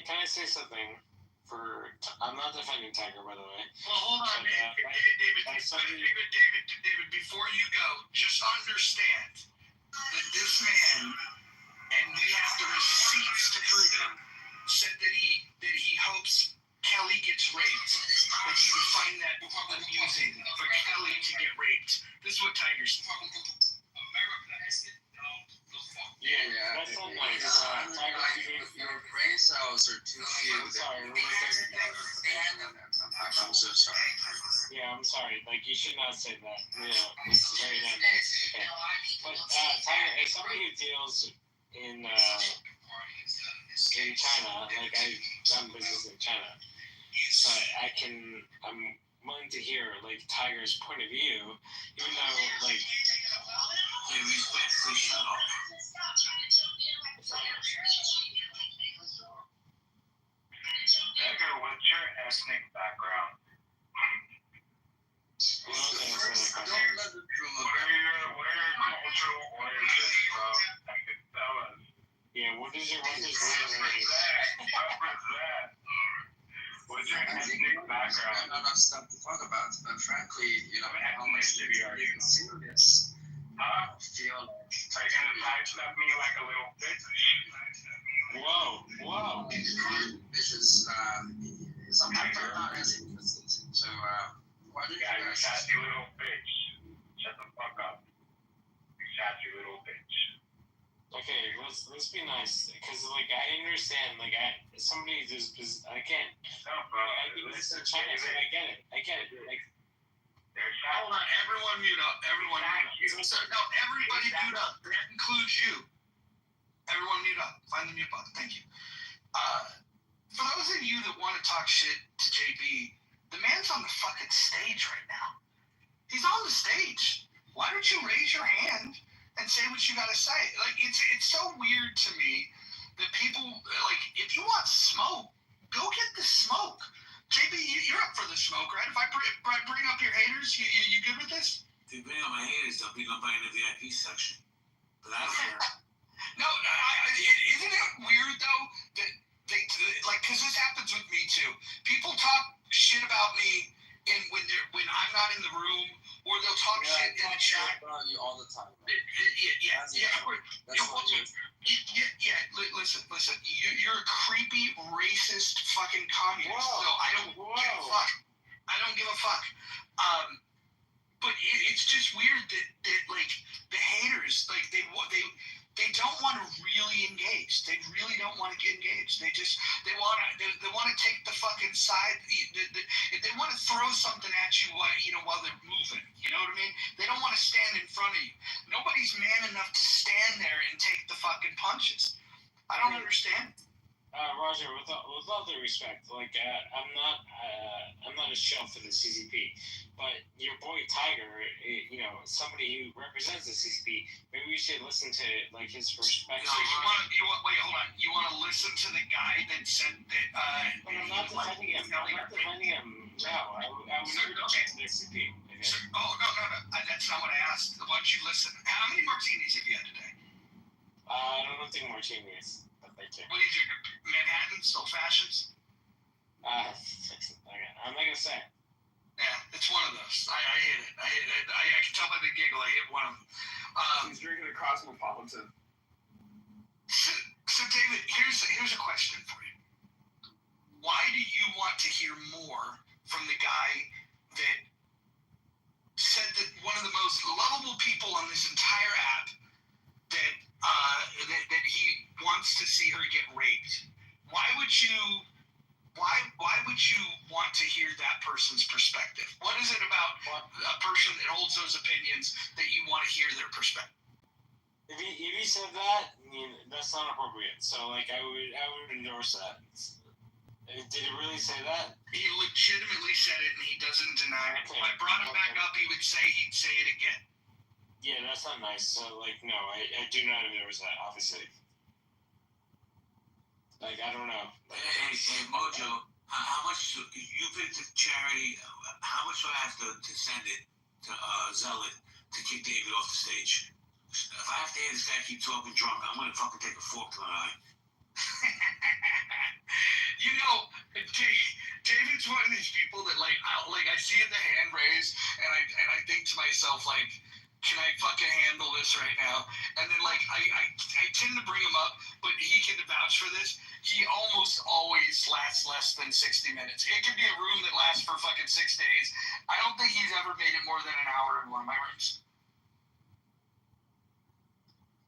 Can I say something? I'm not defending Tiger, by the way. Well, hold on, David, before you go, just understand that this man, and we have the receipts to prove it, said that he hopes Kelly gets raped, that he would find that amusing for Kelly to get raped. This is what Tiger said. Yeah, that's so nice. Your brain cells are too few. I'm sorry. I'm so sorry. Yeah, I'm sorry. Like, you should not say that. Yeah, it's very not nice. Okay. But, Tiger, as somebody who deals in China, like, I've done business in China, so I'm willing to hear, like, Tiger's point of view, even though, like... Please shut up. What is your rating? What's your ethnic background? Not enough stuff to talk about, but frankly, how much did you consider this? I feel like. Are you gonna backslap me like a little bitch? Whoa. Bitches, sometimes I'm not as interested. So, why did you Yeah, you guys? sassy little bitch. Shut the fuck up. You sassy little bitch. Okay, let's be nice, because like I understand, like somebody just I can't. No, bro. I think this is China, so I get it. Like. Hold on, everyone mute up. Everyone mute up. No, everybody mute up. That includes you. Everyone mute up. Find the mute button. Thank you. For those of you that want to talk shit to JB, the man's on the fucking stage right now. He's on the stage. Why don't you raise your hand and say what you gotta say? Like, it's so weird to me that people, like, if you want smoke, go get the smoke. JB, you're up for the smoke, right? If I bring up your haters, you good with this? If you bring up my haters, they'll be nobody in the VIP section. But I don't care. No, isn't it weird though that they like, because this happens with me too. People talk shit about me, when I'm not in the room, or they'll talk shit in the chat about you all the time. Listen. You're a creepy, racist, fucking communist. So I don't give a fuck. I don't give a fuck. But it's just weird that like the haters, like they don't want to really engage. They really don't want to get engaged. They want to take the fucking side. They want to throw something at you while they're moving. You know what I mean? They don't want to stand in front of you. Nobody's man enough to stand there and take the fucking punches. I don't understand. Roger, with all due respect, like I'm not a shell for the CCP, but your boy Tiger, somebody who represents the CCP, maybe we should listen to like his perspective. So wait, hold on. You want to listen to the guy that said that? I'm not defending him. No, I would never defend the CCP. Okay. No. That's not what I asked. Why don't you listen? How many martinis have you had today? I don't think martinis. What do you drink? Manhattans, old fashions? I'm not gonna say. Yeah, it's one of those. I hate it. I can tell by the giggle. I hit one of them. He's drinking a Cosmopolitan. So David, here's a question for you. Why do you want to hear more from the guy that said that one of the most lovable people on this entire app that he wants to see her get raped? Why would you want to hear that person's perspective? What is it about a person that holds those opinions that you want to hear their perspective? If he said that, that's not appropriate. So like I would endorse that. Did he really say that? He legitimately said it, and he doesn't deny it. If I brought him back up, he'd say it again. Yeah, that's not nice. So, like, no, I do not endorse that, obviously. Like, I don't know. Hey, Mojo, how much, you've been to charity, how much do I have to send it to Zealot to kick David off the stage? If I have to hear this guy keep talking drunk, I'm going to fucking take a fork to my eye. David's one of these people that, I see the hand raised, and I think to myself, like, can I fucking handle this right now? And then, like, I tend to bring him up, but he can vouch for this. He almost always lasts less than 60 minutes. It could be a room that lasts for fucking 6 days. I don't think he's ever made it more than an hour in one of my rooms.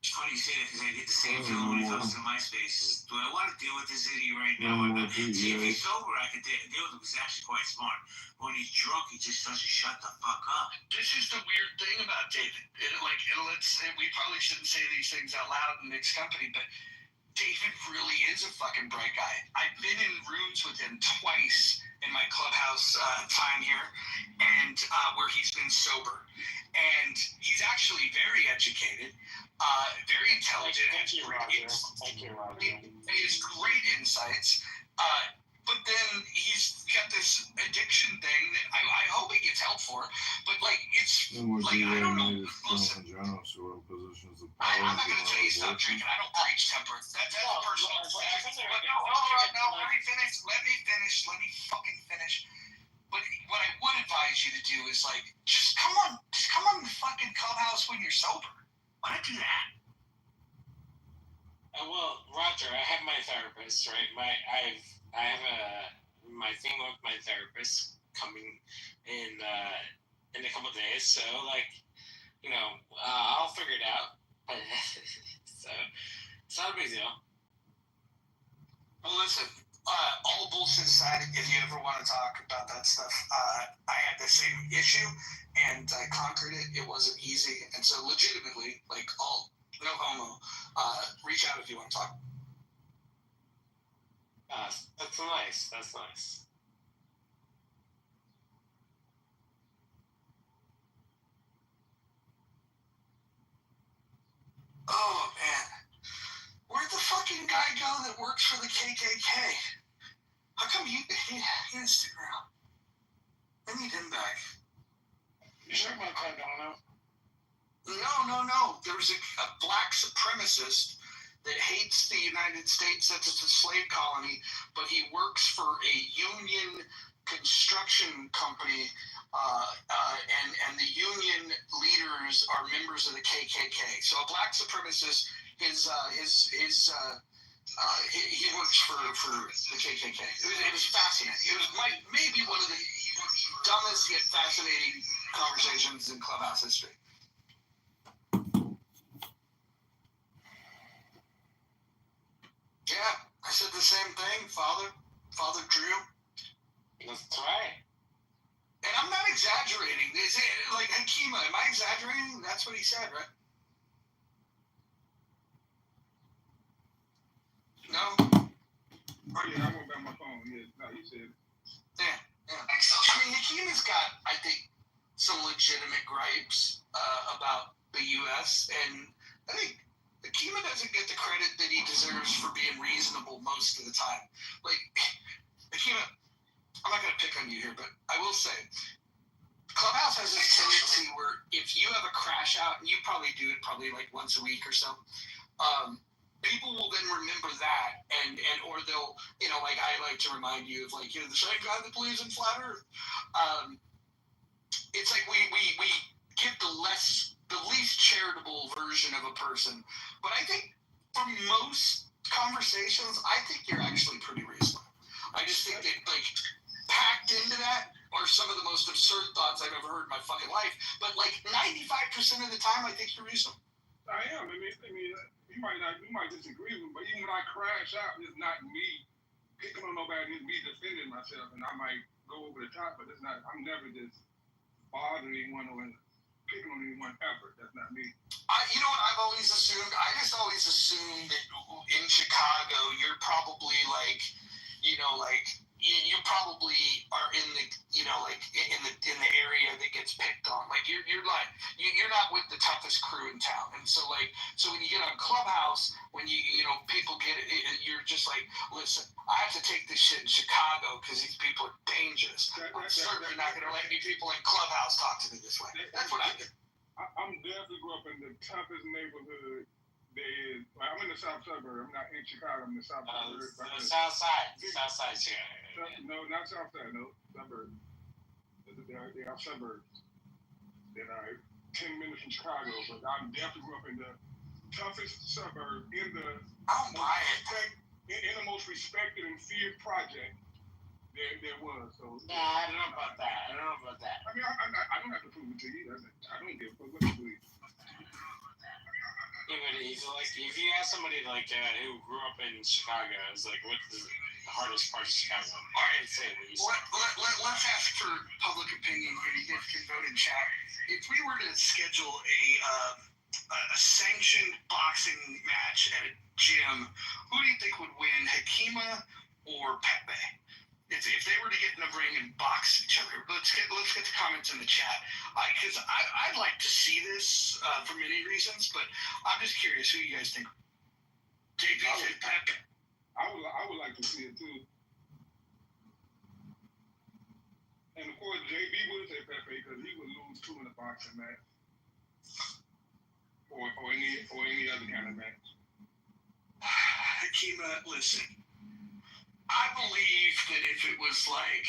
It's funny you say that because I get the same feeling when it comes to my spaces. Do I want to deal with this idiot right now? See, if he's sober, I can deal with him because he's actually quite smart. When he's drunk, he just doesn't shut the fuck up. This is the weird thing about David. We probably shouldn't say these things out loud in mixed company, but David really is a fucking bright guy. I've been in rooms with him twice in my clubhouse time here, and where he's been sober. And he's actually very educated, very intelligent. Thank you, Roger. He has great insights. But then he's got this addiction thing that I hope he gets help for. But, like, it's like, I don't know. Listen, I'm not going to tell you stop drinking. I don't preach temperance. That's a personal decision. But no, let me finish. Let me fucking finish. But what I would advise you to do is like, just come on the fucking clubhouse when you're sober. Why not do that? Well, Roger, I have my therapist, right? I have my thing with my therapist coming in a couple of days, so like, you know, I'll figure it out. So it's not a big deal. Well, listen, all bullshit aside, if you ever want to talk about that stuff, I had the same issue and I conquered it. It wasn't easy, and so legitimately, like, no homo, reach out if you want to talk. That's nice. That's nice. Oh man, where'd the fucking guy go that works for the KKK? How come he didn't stick around? I need him back. You sure about Cardano? No. There's a black supremacist that hates the United States as it's a slave colony, but he works for a union construction company, and the union leaders are members of the KKK. So a black supremacist, he works for the KKK. It was fascinating. It was maybe one of the dumbest yet fascinating conversations in Clubhouse history. Yeah, I said the same thing, Father Drew. That's right. And I'm not exaggerating. Is it like Hakima? Am I exaggerating? That's what he said, right? No. Oh yeah, I went back my phone. Yeah, no, you said. Yeah. I mean, Hakima's got, I think, some legitimate gripes about the U.S. and I think Hakima doesn't get the credit that he deserves for being reasonable most of the time. Like, Hakima, I'm not going to pick on you here, but I will say, Clubhouse has this tendency where if you have a crash out, and you probably do it like once a week or so, people will then remember that, and or they'll, you know, like I like to remind you of, like, you know, the same guy that believes in flat Earth. It's like we give the least charitable version of a person, but I think for most conversations, I think you're actually pretty reasonable. I just think that, like, packed into that are some of the most absurd thoughts I've ever heard in my fucking life. But like 95% of the time, I think you're reasonable. I am. I mean, you might disagree with me, but even when I crash out, it's not me picking on nobody. It's me defending myself, and I might go over the top, but it's not. I'm never just bothering anyone or picking on anyone ever. That's not me. You know what I've always assumed? I just always assumed that in Chicago, you're probably like, you know, like you probably are in the, you know, like in the area that gets picked on. Like you're not with the toughest crew in town, and so when you get on Clubhouse, when you know people get it, you're just like, listen, I have to take this shit in Chicago because these people are dangerous. I'm certainly not going to let any people in Clubhouse talk to me this way. That's what I did. I'm definitely grew up in the toughest neighborhood there is. I'm in the south suburb. I'm not in Chicago. I'm in the south suburb. The south side. South side, yeah. No, not south side. No, suburbs. They are suburbs that are 10 minutes from Chicago. But I definitely grew up in the toughest suburb in the most respected and feared project there was. So I don't know about that. I mean, I don't have to prove it to you. I don't give a fuck what you believe. Yeah, but it's like, if you ask somebody like who grew up in Chicago, it's like, what's the hardest part of Chicago? I'd say at least. Let's ask for public opinion here. You guys can vote in chat. If we were to schedule a sanctioned boxing match at a gym, who do you think would win, Hakima or Pepe? If they were to get in a ring and box each other, let's get the comments in the chat. Because I'd like to see this for many reasons, but I'm just curious who you guys think. JP said Pepe. I would like to see it too. And of course, JB would say Pepe because he would lose 2 in a boxing match. or any other kind of match? Hakima, listen. I believe that if it was like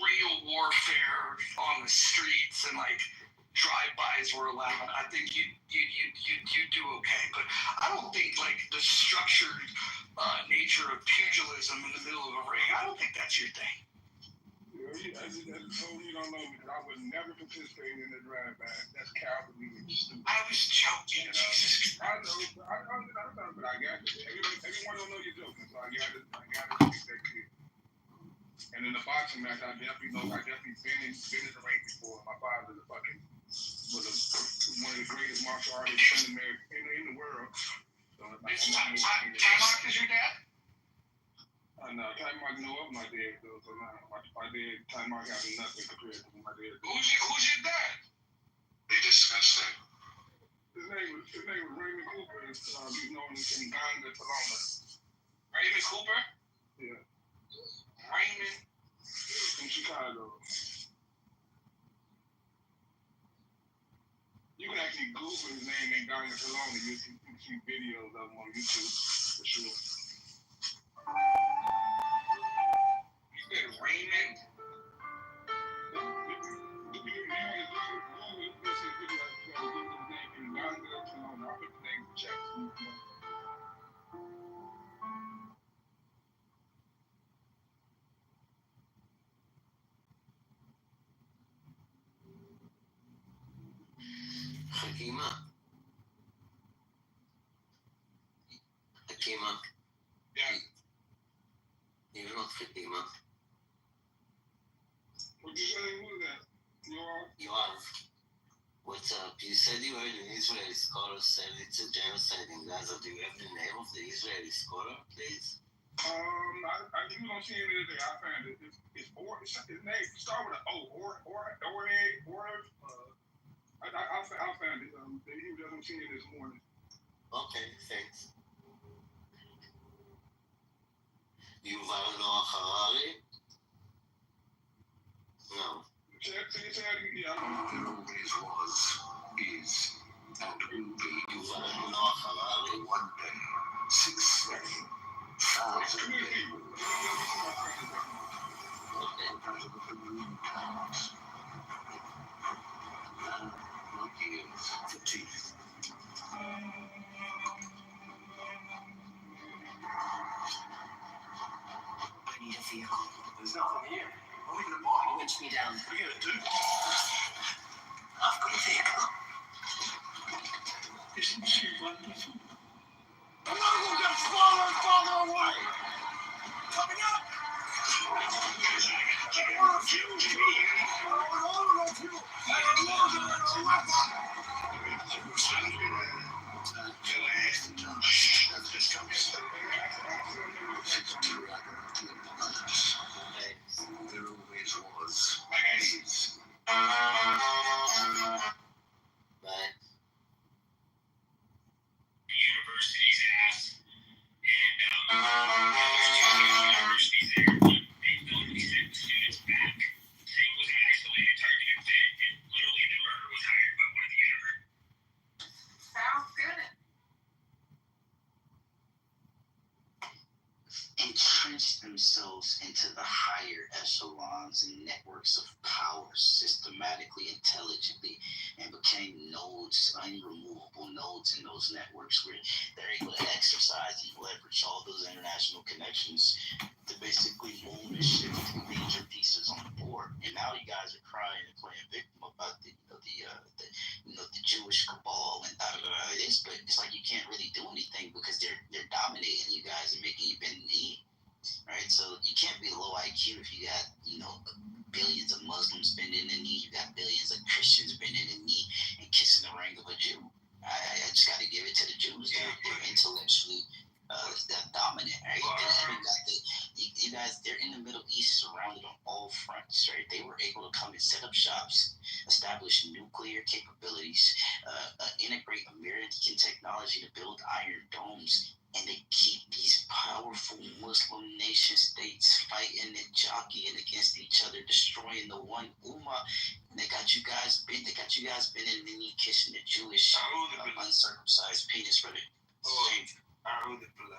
real warfare on the streets and like drive-bys were allowed, I think you do okay. But I don't think like the structured nature of pugilism in the middle of a ring. I don't think that's your thing. I told you don't know because I would never participate in the drive-by. That's cowardly and stupid. I was joking. Jesus. I know, but I got it. Everyone don't know you're joking, so I got to make that clear. And in the boxing match, I definitely been in the ring before. My father was one of the greatest martial artists in America, in the world. So Ty-Mark is your dad? No, Ty-Mark know of my dad though. So no, my dad, Ty-Mark having nothing compared to my dad. Who's your dad? They discussed that. His name was Raymond Cooper. He's known as Nganga Talona. Raymond Cooper? Yeah. Raymond? From Chicago. You can actually Google his name, Nganga Talona. You can see videos of him on YouTube for sure. You said Raymond? Hakima. Yeah. You're not Hakima. What you say? Who is that? Yoav. What's up? You said you heard an Israeli scholar said it's a genocide in Gaza. Do you have the name of the Israeli scholar, please? You don't see it today. I found it. His name start with an O. I found it. He was just seeing it this morning. Okay, thanks. Yuval Noah Harari? No. There always was, is, and will be Yuval Noah Harari. one day, 6 million, 1,000 people. Fatigue. I need a vehicle. There's nothing here. Not even a body. Winch me down. What are you gonna do? I've got a vehicle. Isn't she wonderful? Another one got smaller and farther away. Coming up. There always was, is. University's ass, and there's two universities there. One, they literally sent students back. Saying it was an isolated targeted fit, and literally the murder was hired by one of the universities. Sounds good. Entrenched themselves into the higher echelons and networks of power systematically, intelligently, and became nodes, unremovable nodes in those networks where they're able to exercise and leverage all those international connections to basically move and shift major pieces on the board. And now you guys are crying and playing victim about the Jewish cabal and it's like you can't really do anything because they're dominating you guys and making you bend the knee, right? So you can't be low IQ if you got billions of Muslims bending the knee, you got billions of Christians bending the knee and kissing the ring of a Jew. I just got to give it to the Jews. They're intellectually dominant, right? You guys, they're in the Middle East, surrounded on all fronts, right? They were able to come and set up shops establish nuclear capabilities, integrate American technology to build iron domes, and they keep these powerful Muslim nation states fighting and jockeying against each other, destroying the one Ummah. And they got you guys bending the knee, kissing the Jewish uncircumcised penis, brother.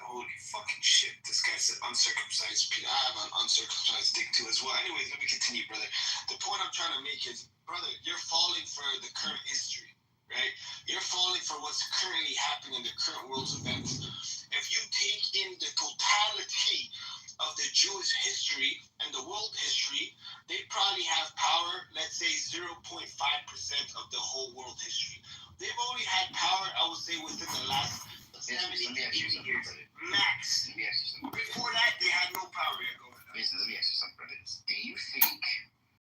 Holy fucking shit. This guy said uncircumcised penis. I have an uncircumcised dick too as well. Anyways, let me continue, brother. The point I'm trying to make is, brother, you're falling for the current history, right? You're falling for what's currently happening in the current world's events. If you take in the totality of the Jewish history and the world history, they probably have power, let's say 0.5% of the whole world history. They've only had power, I would say, within the last 70 to 80 years, max. Before that, they had no power. Let me ask you something, brother. Do you think